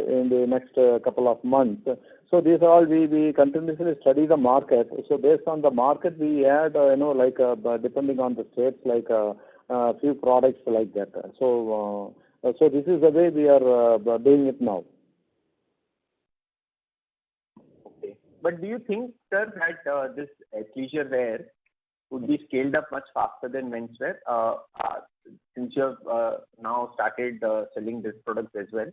in the next couple of months. So these are all we continuously study the market. So based on the market, we add depending on the states, like a few products like that. So this is the way we are doing it now. Okay. But do you think, sir, that this athleisure wear would be scaled up much faster than menswear since you have now started selling this product as well?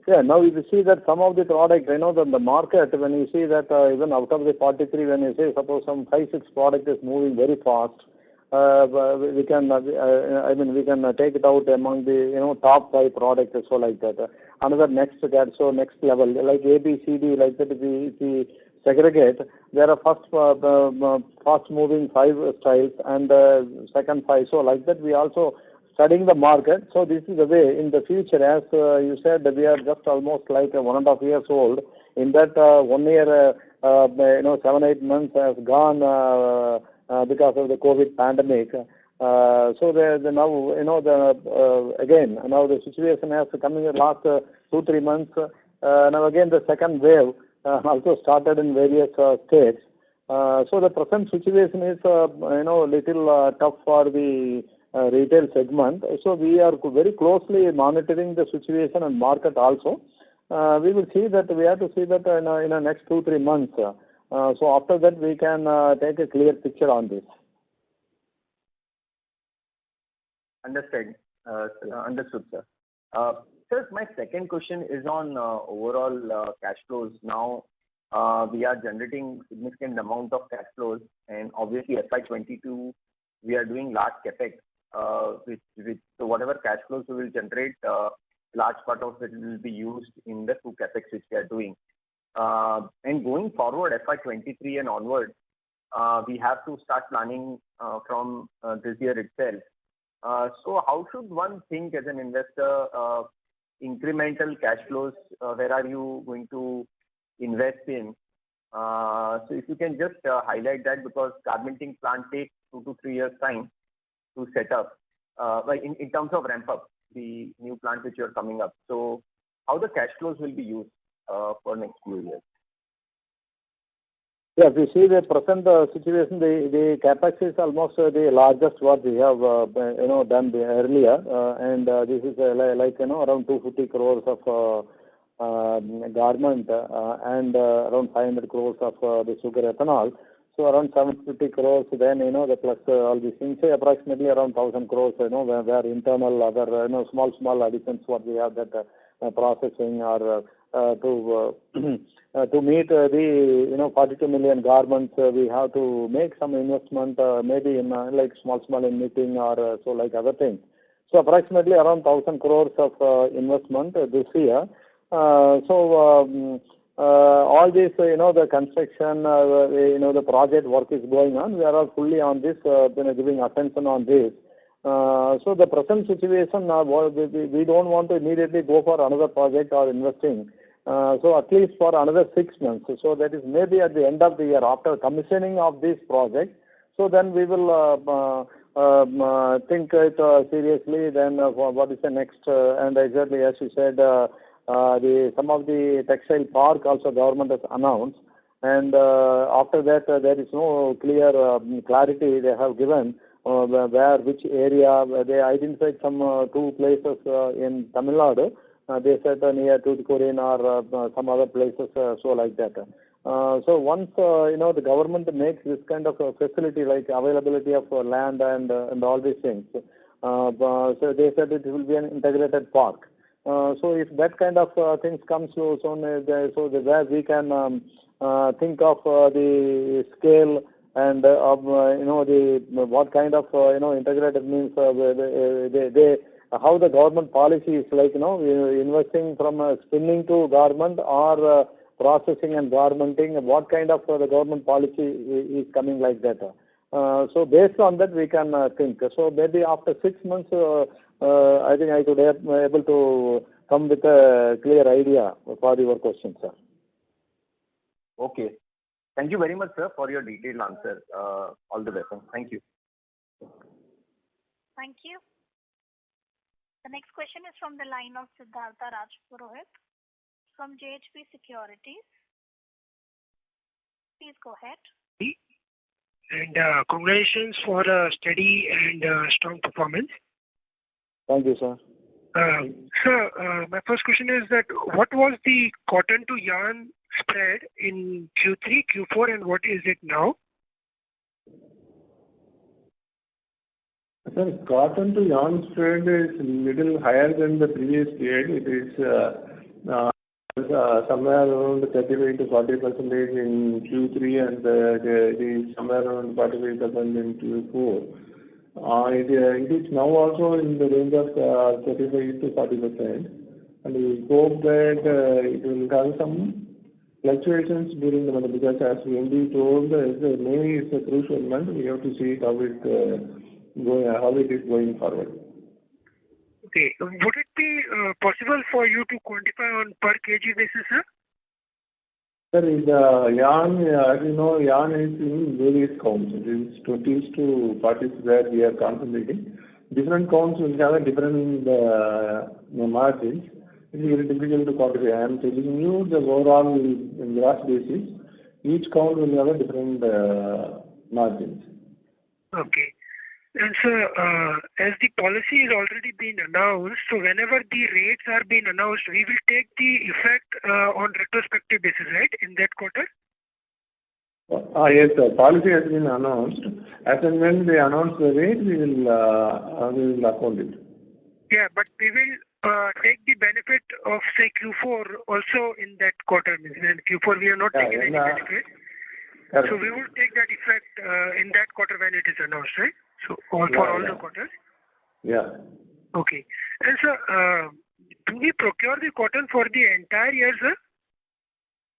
Yeah, now you see that some of the products, the market, when you see that even out of the 43, when you say suppose some 5-6 product is moving very fast, we can we can take it out among the top 5 products, so like that. Another next level like A, B, C, D, like that. If we segregate, there are fast moving 5 styles and second 5. So like that, we also studying the market. So this is the way in the future, as you said, we are just almost like 1.5 years old. In that 1 year, 7-8 months has gone because of the COVID pandemic. So now again now the situation has come in the last 2-3 months. Now again the second wave also started in various states. So the present situation is little tough for the retail segment. So we are very closely monitoring the situation and market also. We will see that we have to see that in the next 2-3 months. So after that we can take a clear picture on this. Understood, sir. Sir, my second question is on overall cash flows. Now we are generating significant amount of cash flows, and obviously FY22 we are doing large capex. With whatever cash flows we will generate, large part of it will be used in the 2 capex which we are doing. And going forward, FY23 and onward, we have to start planning from this year itself. So how should one think as an investor incremental cash flows, where are you going to invest in? So if you can just highlight that, because garmenting plant takes 2 to 3 years time to set up, like in terms of ramp up, the new plant which you're coming up. So how the cash flows will be used for next few years? Yeah, if you see the present situation, the capex is almost the largest what we have done earlier, and this is like around 250 crores of garment and around 500 crores of the sugar ethanol. So around 750 crores. Then the plus all these things, say approximately around 1,000 crores. Where internal other small additions what we have, that processing or to meet the 42 million garments, we have to make some investment, maybe in like small in knitting or so like other things. So approximately around 1,000 crores of investment this year. All this, the construction, the project work is going on. We are all fully on this, giving attention on this. So the present situation, we don't want to immediately go for another project or investing. So at least for another 6 months. So that is maybe at the end of the year after commissioning of this project. So then we will think it seriously. Then what is the next? And exactly as you said, some of the textile park also government has announced. And after that, there is no clear clarity they have given. Which area, they identified some 2 places in Tamil Nadu. They said near Tuticorin or some other places, so like that. So once the government makes this kind of facility, like availability of land and all these things, so they said it will be an integrated park. So if that kind of things comes so where we can think of the scale and what kind of integrated means how the government policy is like investing from spinning to garment or processing and garmenting, what kind of the government policy is coming like that. So based on that we can think. So maybe after 6 months I think I could be able to come with a clear idea for your question, sir. Okay. Thank you very much, sir, for your detailed answer. All the best. Thank you. Thank you. The next question is from the line of Siddhartha Rajpurohit from JHP Securities. Please go ahead. And congratulations for a steady and strong performance. Thank you, sir. Sir, my first question is that what was the cotton to yarn spread in Q3, Q4, and what is it now? Sir, cotton to yarn spread is little higher than the previous period. It is somewhere around 35 to 40% in Q3 and it is somewhere around 45% in Q4. It is now also in the range of 35 to 40%, and we hope that it will have some fluctuations during the month, because as we already told, May is a crucial month. We have to see how it is going forward. Okay. Would it be possible for you to quantify on per kg basis, sir? Sir, the yarn, as you know, yarn is in various counts. It is 20s to 40s where we are concentrating. Different counts will have a different margins. It is very difficult to quantify. I am telling you the overall gross basis. Each count will have a different margins. Okay. And sir, as the policy is already been announced, so whenever the rates are being announced, we will take the effect on retrospective basis, right, in that quarter? Yes, sir. Policy has been announced. As and when they announce the rate, we will account it. Yeah, but we will take the benefit of, say, Q4 also in that quarter. In Q4, we are not taking any benefit. So we will take that effect in that quarter when it is announced, right? So for all the quarters? Yeah. Okay. And sir, do we procure the cotton for the entire year, sir?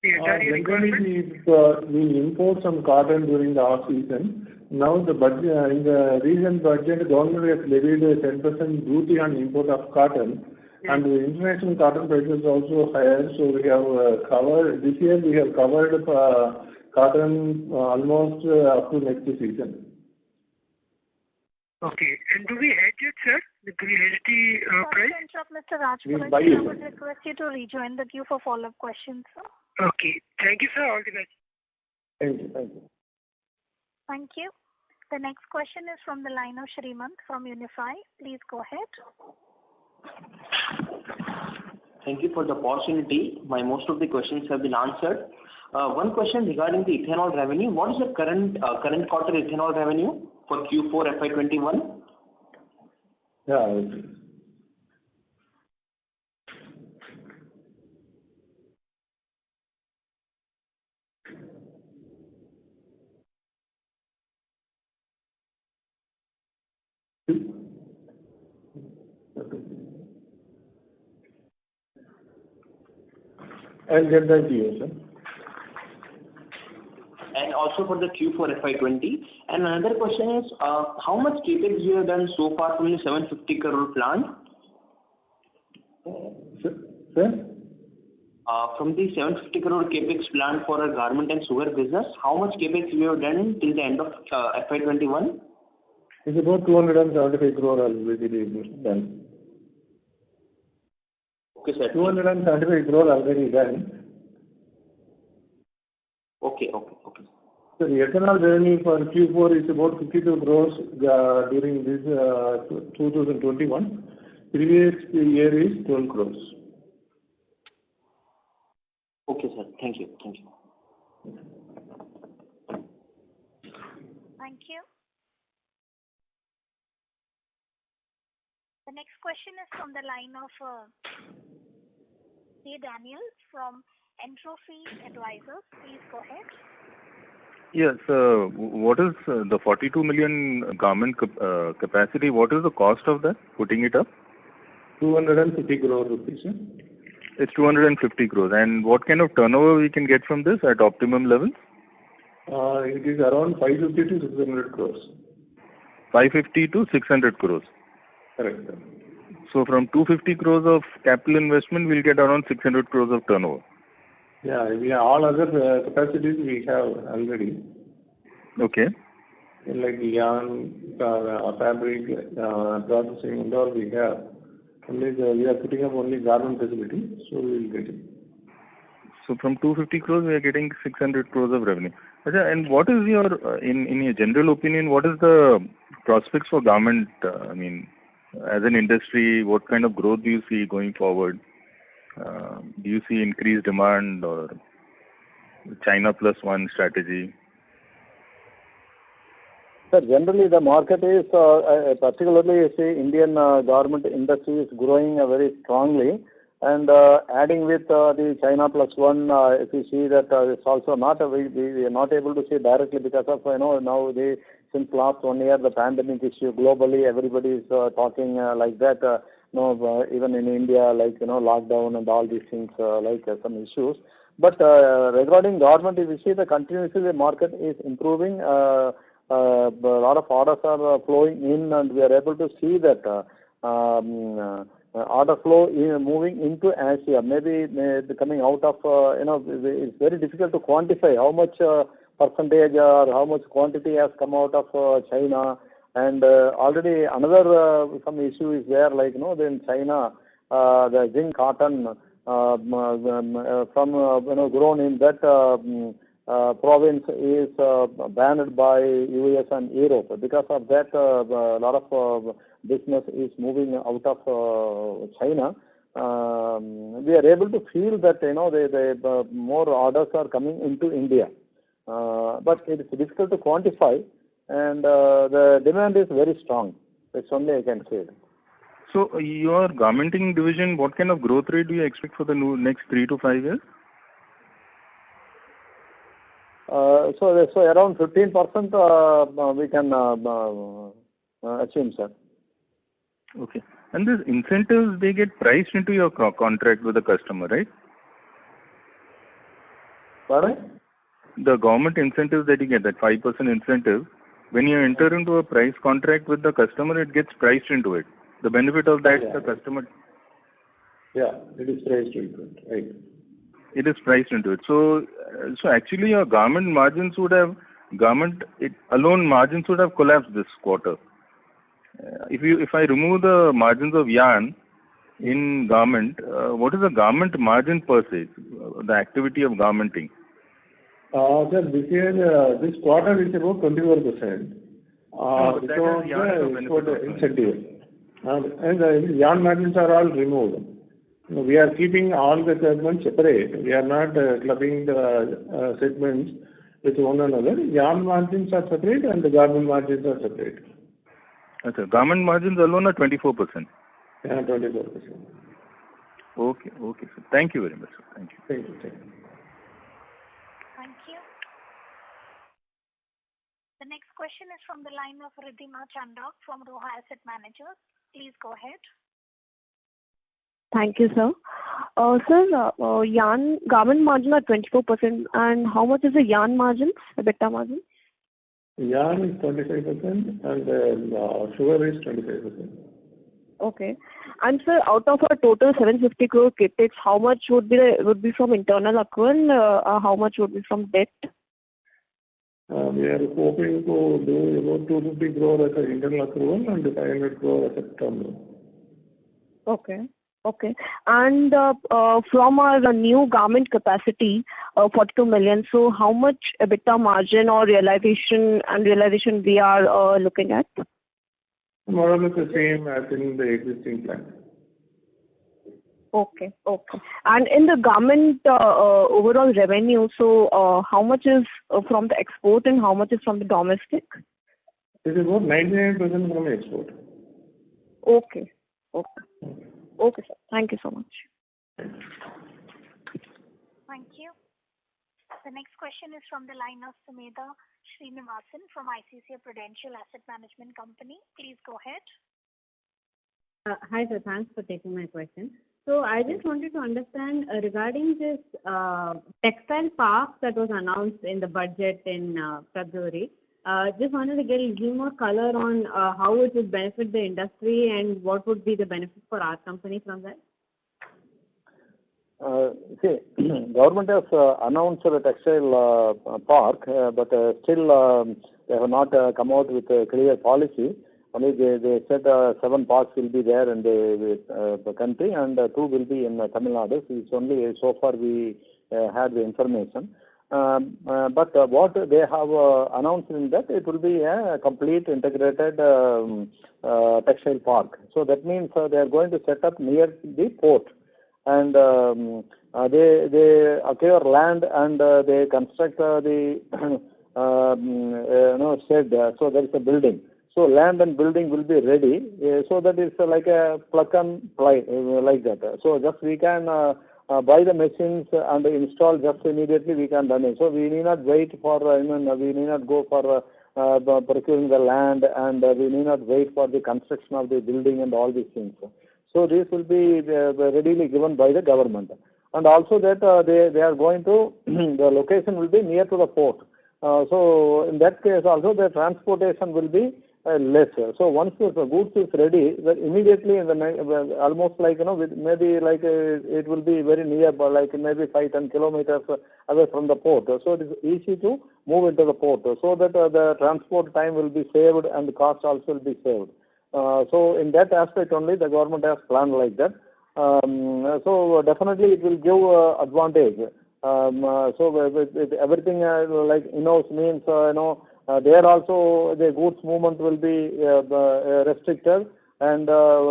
The entire year requirement? We import some cotton during the off season. Now the budget, in the recent budget, the government has levied a 10% duty on import of cotton. And the international cotton prices also higher, so we have covered, this year we have covered cotton almost up to next season. Okay. And do we hedge it, sir? Do we hedge the price? Sorry to interrupt, Mr. Rajput. buy I it. would request you to rejoin the queue for follow-up questions, sir. Okay. Thank you, sir. All the best. Thank you, thank you. Thank you. The next question is from the line of Srimant from Unify. Please go ahead. Thank you for the opportunity. Most of the questions have been answered. One question regarding the ethanol revenue. What is the current quarter ethanol revenue for Q4 FY21? Yeah. I'll get that to you, sir. And also for the Q4 FY20. And another question is, how much capex you have done so far from the 750 crore plant? Sir? From the 750 crore capex plan for a garment and sugar business, how much capex you have done till the end of FY21? It's about 275 crore already done. Okay, sir. 275 crore already done. Okay. So the ethanol revenue for Q4 is about 52 crores during this 2021. Previous year is 12 crores. Okay, sir. Thank you. Thank you. The next question is from the line of A. Daniel from Entropy Advisors. Please go ahead. Yes. What is the 42 million garment capacity? What is the cost of that, putting it up? 250 crore rupees. It's 250 crores. And what kind of turnover we can get from this at optimum level? It is around 550 to 600 crores. 550 to 600 crores. Correct. So from 250 crores of capital investment, we'll get around 600 crores of turnover. Yeah, we have all other capacities we have already. Okay. Like yarn, fabric, processing, and all we have. Only we are putting up only garment facility, so we will get it. So from 250 crores, we are getting 600 crores of revenue. And what is your, in your general opinion, what is the prospects for garment? As an industry, what kind of growth do you see going forward? Do you see increased demand or China plus one strategy? Sir, generally the market is, particularly you see Indian garment industry is growing very strongly, and adding with the China plus one, if you see that it's also not, we are not able to see directly because of, now since last 1 year, the pandemic issue globally, everybody is talking like that, even in India, like, lockdown and all these things, like some issues. But regarding garment, if you see the continuously the market is improving, a lot of orders are flowing in, and we are able to see that order flow moving into Asia. Maybe coming out of, it's very difficult to quantify how much percentage or how much quantity has come out of China. And already another some issue is there, like, in China, the zinc cotton from, grown in that province is banned by US and Europe. Because of that, a lot of business is moving out of China. We are able to feel that, the more orders are coming into India. But it is difficult to quantify, and the demand is very strong. That's only I can say. So your garmenting division, what kind of growth rate do you expect for the next 3 to 5 years? So around 15% we can achieve, sir. Okay. And these incentives, they get priced into your contract with the customer, right? Pardon? The government incentives that you get, that 5% incentive, when you enter into a price contract with the customer, it gets priced into it. The benefit of that, the customer. Yeah, it is priced into it, right. It is priced into it. So actually your garment margins would have, alone margins would have collapsed this quarter. If I remove the margins of yarn in garment, what is the garment margin per se, the activity of garmenting? Sir, this quarter is about 24%. That is yarn or benefit incentive. And the yarn margins are all removed. We are keeping all the segments separate. We are not clubbing the segments with one another. Yarn margins are separate and the garment margins are separate. Okay. Garment margins alone are 24%. Yeah, 24%. Okay, sir. Thank you very much, sir. Thank you. Thank you. Thank you. The next question is from the line of Riddhima Chandak from Roha Asset Managers. Please go ahead. Thank you, sir. Sir, yarn garment margin are 24%, and how much is the yarn margin, EBITDA margin? Yarn is 25% and sugar is 25%. Okay. And sir, out of our total 750 crore capex, how much would be from internal accrual? How much would be from debt? We are hoping to do about 250 crore as an internal accrual and 500 crore as a term loan. Okay. And from our new garment capacity, 42 million, so how much EBITDA margin or realization we are looking at? More or less the same as in the existing plant. Okay. And in the garment overall revenue, so how much is from the export and how much is from the domestic? It is about 99% from export. Okay, sir. Thank you so much. Thank you. The next question is from the line of Sumedha Srinivasan from ICICI Prudential Asset Management Company. Please go ahead. Hi, sir. Thanks for taking my question. So I just wanted to understand regarding this textile park that was announced in the budget in February. Just wanted to get a little more color on how it would benefit the industry and what would be the benefit for our company from that. Government has announced the textile park, but still they have not come out with a clear policy. Only they said 7 parks will be there in the country and 2 will be in Tamil Nadu. It's only so far we had the information. But what they have announced in that, it will be a complete integrated textile park. So that means they are going to set up near the port. And they acquire land and they construct the shed. So there is a building. So land and building will be ready. So that is like a plug and play like that. So just we can buy the machines and install just immediately we can run it. So we need not wait for we need not go for procuring the land and we need not wait for the construction of the building and all these things. So this will be readily given by the government. And also that they are going to, the location will be near to the port. So in that case also the transportation will be less. So once the goods is ready, immediately in the almost like maybe like it will be very near, like maybe 5-10 kilometers away from the port. So it is easy to move into the port, so that the transport time will be saved and the cost also will be saved. So in that aspect only the government has planned like that. So definitely it will give advantage. So with everything like in-house means there also the goods movement will be restricted, and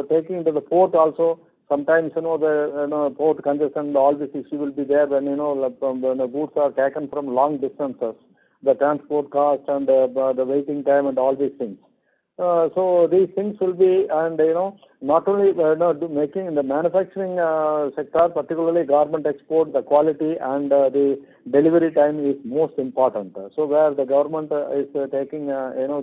taking to the port also sometimes the port congestion, all this issue will be there when when the goods are taken from long distances, the transport cost and the waiting time and all these things. So these things will be, and not only making in the manufacturing sector, particularly garment export, the quality and the delivery time is most important. So where the government is taking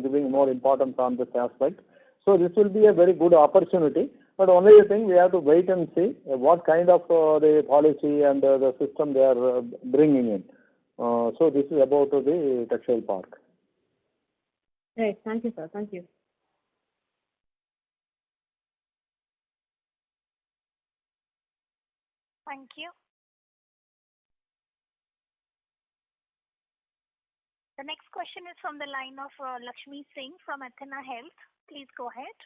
giving more importance on this aspect. So this will be a very good opportunity. But only thing we have to wait and see what kind of the policy and the system they are bringing in. So this is about the textile park. Right. Thank you, sir. Thank you. Thank you. The next question is from the line of Lakshmi Singh from Athena Health. Please go ahead.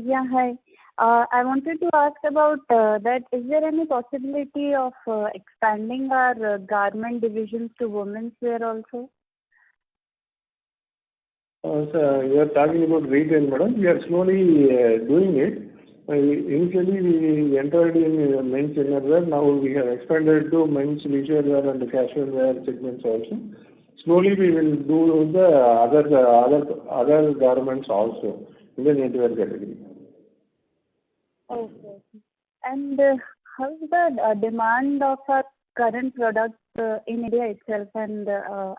Yeah, hi. I wanted to ask about that. Is there any possibility of expanding our garment divisions to women's wear also? So you are talking about retail, madam. We are slowly doing it. Initially, we entered in men's innerwear. Now we have expanded to men's leisure wear and casual wear segments also. Slowly, we will do the other garments also in the knitwear category. Okay. And how is the demand of our current products in India itself, and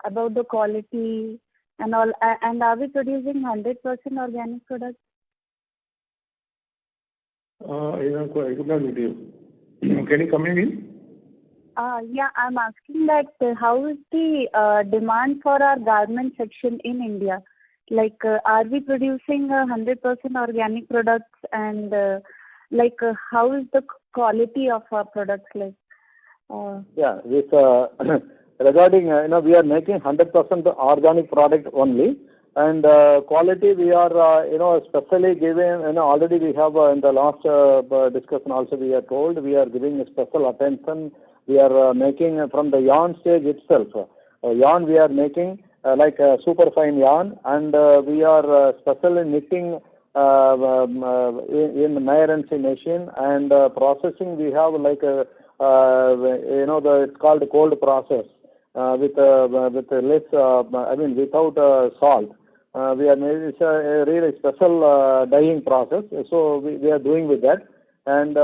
about the quality and all? And are we producing 100% organic products? I could not get you. Can you come in? Yeah, I'm asking that how is the demand for our garment section in India? Like, are we producing 100% organic products, and how is the quality of our products like? Yeah, this regarding we are making 100% organic product only, and quality we are especially giving already we have in the last discussion also we are told we are giving special attention. We are making from the yarn stage itself. Yarn we are making like super fine yarn, and we are specially knitting in Mayer&C machine, and processing we have like it's called cold process with less without salt. We are making it's a really special dyeing process, so we are doing with that, and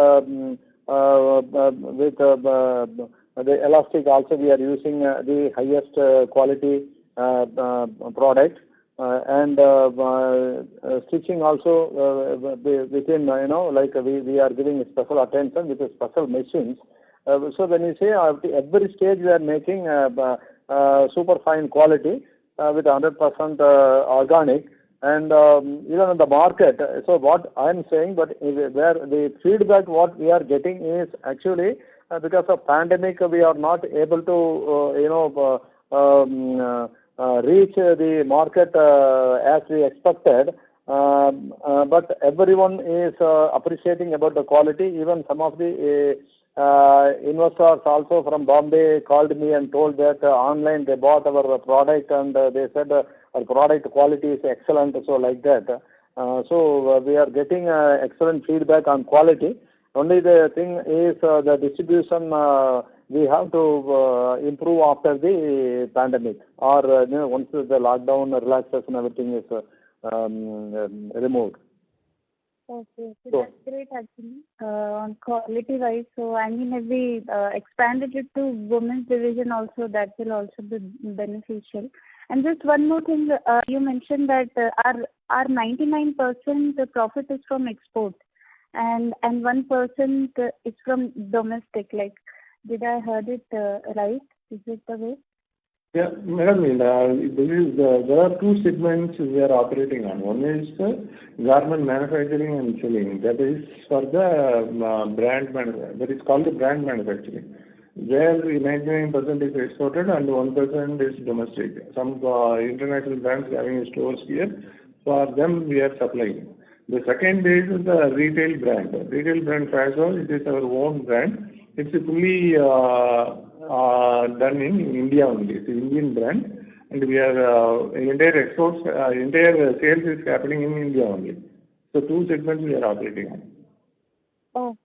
with the elastic also we are using the highest quality product, and stitching also within we are giving special attention with the special machines. So when you say at every stage we are making super fine quality with 100% organic, and even in the market. So what I am saying, but where the feedback what we are getting is actually because of pandemic we are not able to reach the market as we expected, but everyone is appreciating about the quality. Even some of the investors also from Bombay called me and told that online they bought our product, and they said our product quality is excellent, so like that. So we are getting excellent feedback on quality. Only the thing is the distribution we have to improve after the pandemic, or once the lockdown relaxation everything is removed. Okay, so that's great actually on quality wise. So I mean, if we expanded it to women's division also, that will also be beneficial. And just one more thing, you mentioned that our 99% profit is from export, and 1% is from domestic. Like, did I heard it right? Is it the way? Yeah, madam, there are two segments we are operating on. One is garment manufacturing and selling. That is for the that is called the brand manufacturing, where 99% is exported and 1% is domestic. Some international brands having stores here, for them we are supplying. The second is the retail brand. Retail brand Fazol, it is our own brand. It's fully done in India only. It's an Indian brand, and we are entire exports, entire sales is happening in India only. So two segments we are operating on.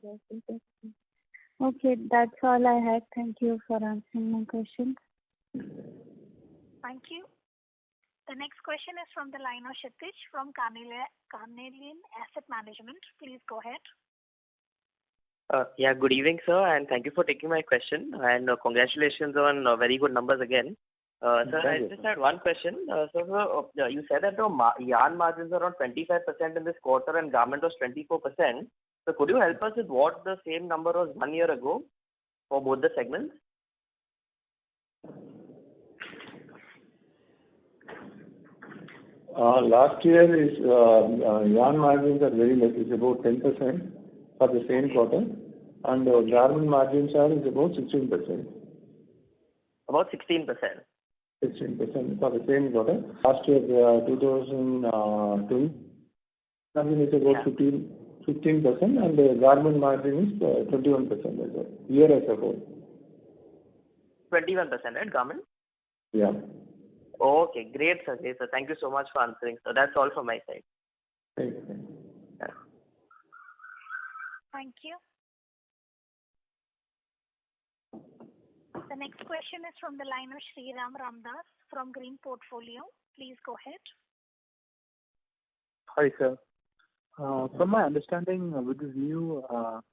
Okay, that's all I had. Thank you for answering my questions. Thank you. The next question is from the line of Kshitij from Carnelian Asset Management. Please go ahead. Yeah, good evening, sir, and thank you for taking my question, and congratulations on very good numbers again. Sir, I just had one question. So, you said that the yarn margins are around 25% in this quarter and garment was 24%. So could you help us with what the same number was 1 year ago for both the segments? Last year is yarn margins are very less. It's about 10% for the same quarter, and garment margins are is about 16%. About 16%. 16% for the same quarter. Last year, 2002, margin is about 15%, and the garment margin is 21% as well, year as a whole. 21%, right, garment? Yeah. Okay, great, sir. Great, sir. Thank you so much for answering. So that's all from my side. Thank you. Yeah. Thank you. The next question is from the line of Sriram Ramdas from Green Portfolio. Please go ahead. Hi, sir. From my understanding, with this new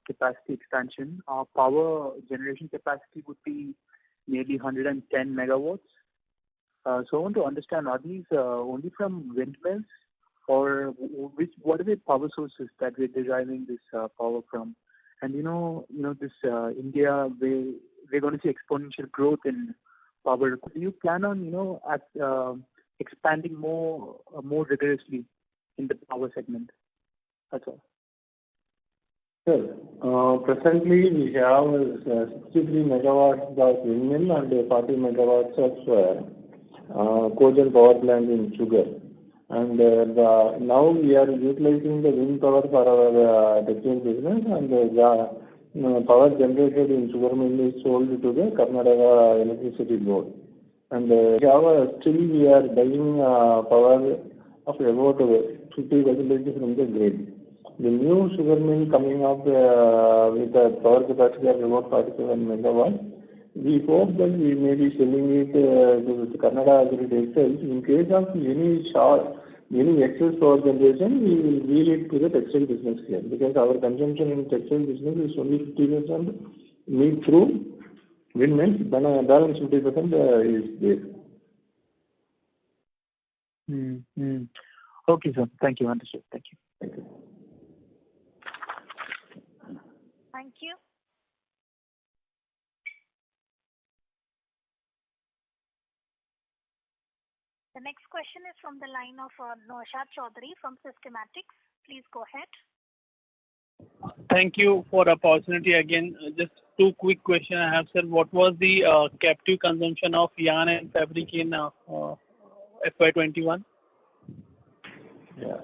capacity expansion, our power generation capacity would be maybe 110 megawatts. So I want to understand, are these only from windmills, or what are the power sources that we're deriving this power from? And this India, we're going to see exponential growth in power. Do you plan on expanding more rigorously in the power segment? That's all. Sure. Presently, we have 63 megawatts of windmill and 40 megawatts of cogen power plant in sugar. And now we are utilizing the wind power for our textile business, and the power generated in sugar mill is sold to the Karnataka Electricity Board. And still we are buying power of about 50% from the grid. The new sugar mill coming up with a power capacity of about 47 megawatts. We hope that we may be selling it to the Karnataka grid itself. In case of any excess power generation, we will wheel it to the textile business here, because our consumption in textile business is only 50% made through windmills, then a balance 50% is there. Okay, sir. Thank you. Understood. Thank you. Thank you. Thank you. The next question is from the line of Naushad Chaudhary from Systematics. Please go ahead. Thank you for the opportunity again. Just two quick questions I have, sir. What was the captive consumption of yarn and fabric in FY21? Yeah.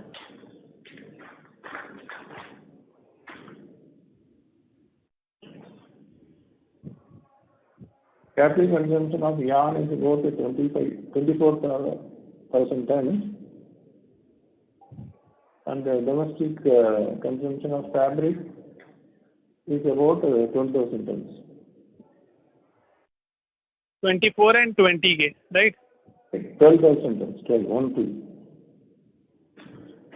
Captive consumption of yarn is about 24,000 tons, and the domestic consumption of fabric is about 12,000 tons. 24 and 20K, right? 12,000 tons, 12.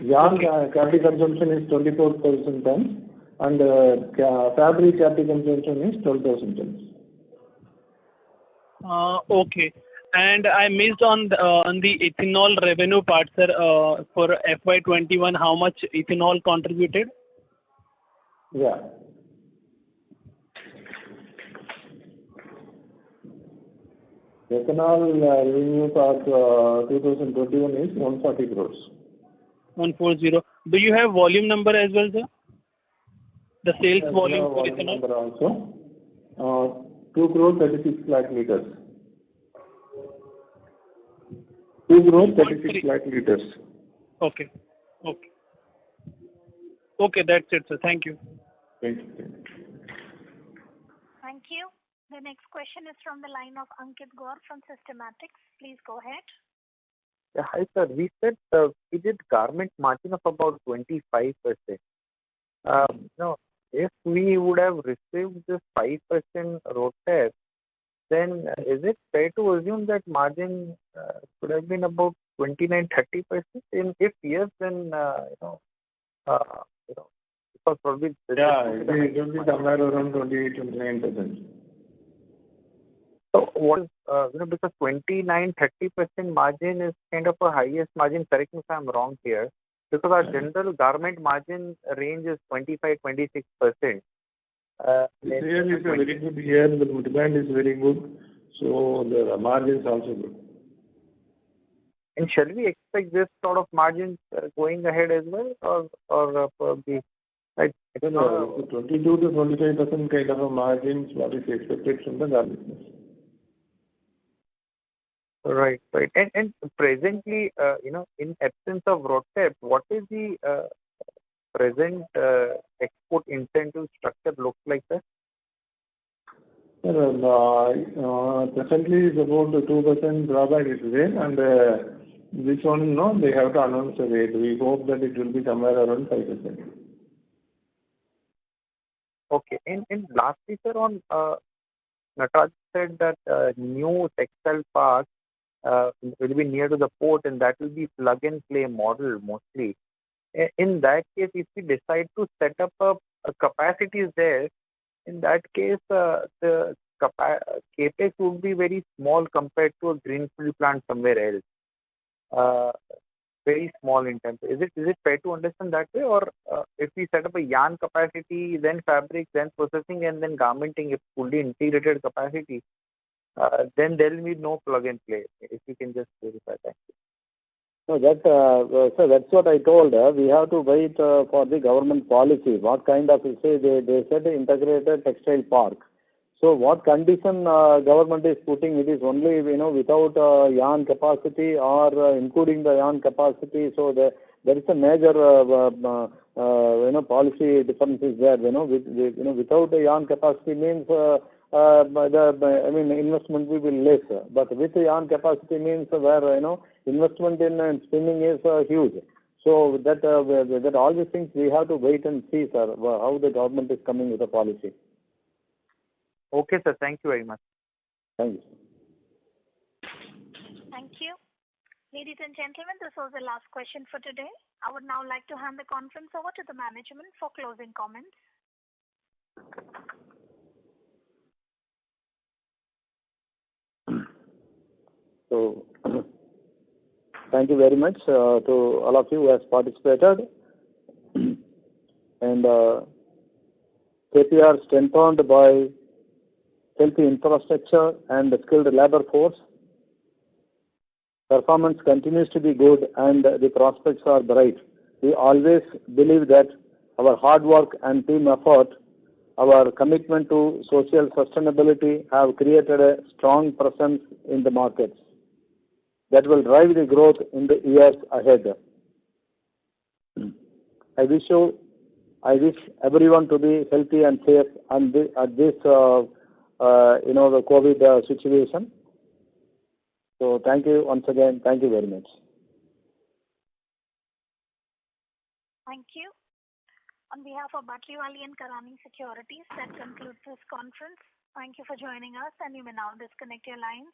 Yarn captive consumption is 24,000 tons, and fabric captive consumption is 12,000 tons. Okay. And I missed on the ethanol revenue part, sir. For FY21, how much ethanol contributed? Yeah. Ethanol revenue for 2021 is 140 crores. 140. Do you have volume number as well, sir? The sales volume for volume ethanol? number also. 2 crore 36 lakh liters. 2 crore 36 lakh liters. Okay. Okay, that's it, sir. Thank you. Thank you. Thank you. The next question is from the line of Ankit Gaur from Systematics. Please go ahead. Yeah, hi, sir. We said we did garment margin of about 25%. Now, if we would have received this 5% road tax, then is it fair to assume that margin could have been about 29-30%? If yes, then because probably it will be somewhere around 28-29%. So what is because 29-30% margin is kind of a highest margin. Correct me if I'm wrong here. Because our general garment margin range is 25-26%. This year is a very good year. The demand is very good, so the margin is also good. And shall we expect this sort of margins going ahead as well, or probably I don't know, 22 to 25% kind of a margins what is expected from the garment business. Right. And presently, in absence of RoDTEP, what is the present export incentive structure look like, sir? Presently is about 2% drawback is there, and this one, no, they have to announce a rate. We hope that it will be somewhere around 5%. Okay. And lastly, sir, on Nataraj said that new textile park will be near to the port, and that will be plug-and-play model mostly. In that case, if we decide to set up a capacities there, in that case, the capex would be very small compared to a greenfield plant somewhere else. Very small in terms. Is it fair to understand that way, or if we set up a yarn capacity, then fabric, then processing, and then garmenting, if fully integrated capacity, then there will be no plug and play. If you can just clarify that. No, so that's what I told. We have to wait for the government policy. What kind of, say, they said integrated textile park. So what condition government is putting, it is only, without yarn capacity or including the yarn capacity. So there is a major, policy differences there. Without the yarn capacity means, investment will be less. But with the yarn capacity means where, investment in spinning is huge. So that all these things we have to wait and see, sir, how the government is coming with a policy. Okay, sir. Thank you very much. Thank you. Thank you. Ladies and gentlemen, this was the last question for today. I would now like to hand the conference over to the management for closing comments. So, thank you very much to all of you who have participated. And KPR strengthened by healthy infrastructure and skilled labor force. Performance continues to be good and the prospects are bright. We always believe that our hard work and team effort, our commitment to social sustainability have created a strong presence in the markets that will drive the growth in the years ahead. I wish everyone to be healthy and safe at this the COVID situation. So thank you once again. Thank you very much. Thank you. On behalf of Batliwali and Karani Securities, that concludes this conference. Thank you for joining us, and you may now disconnect your lines.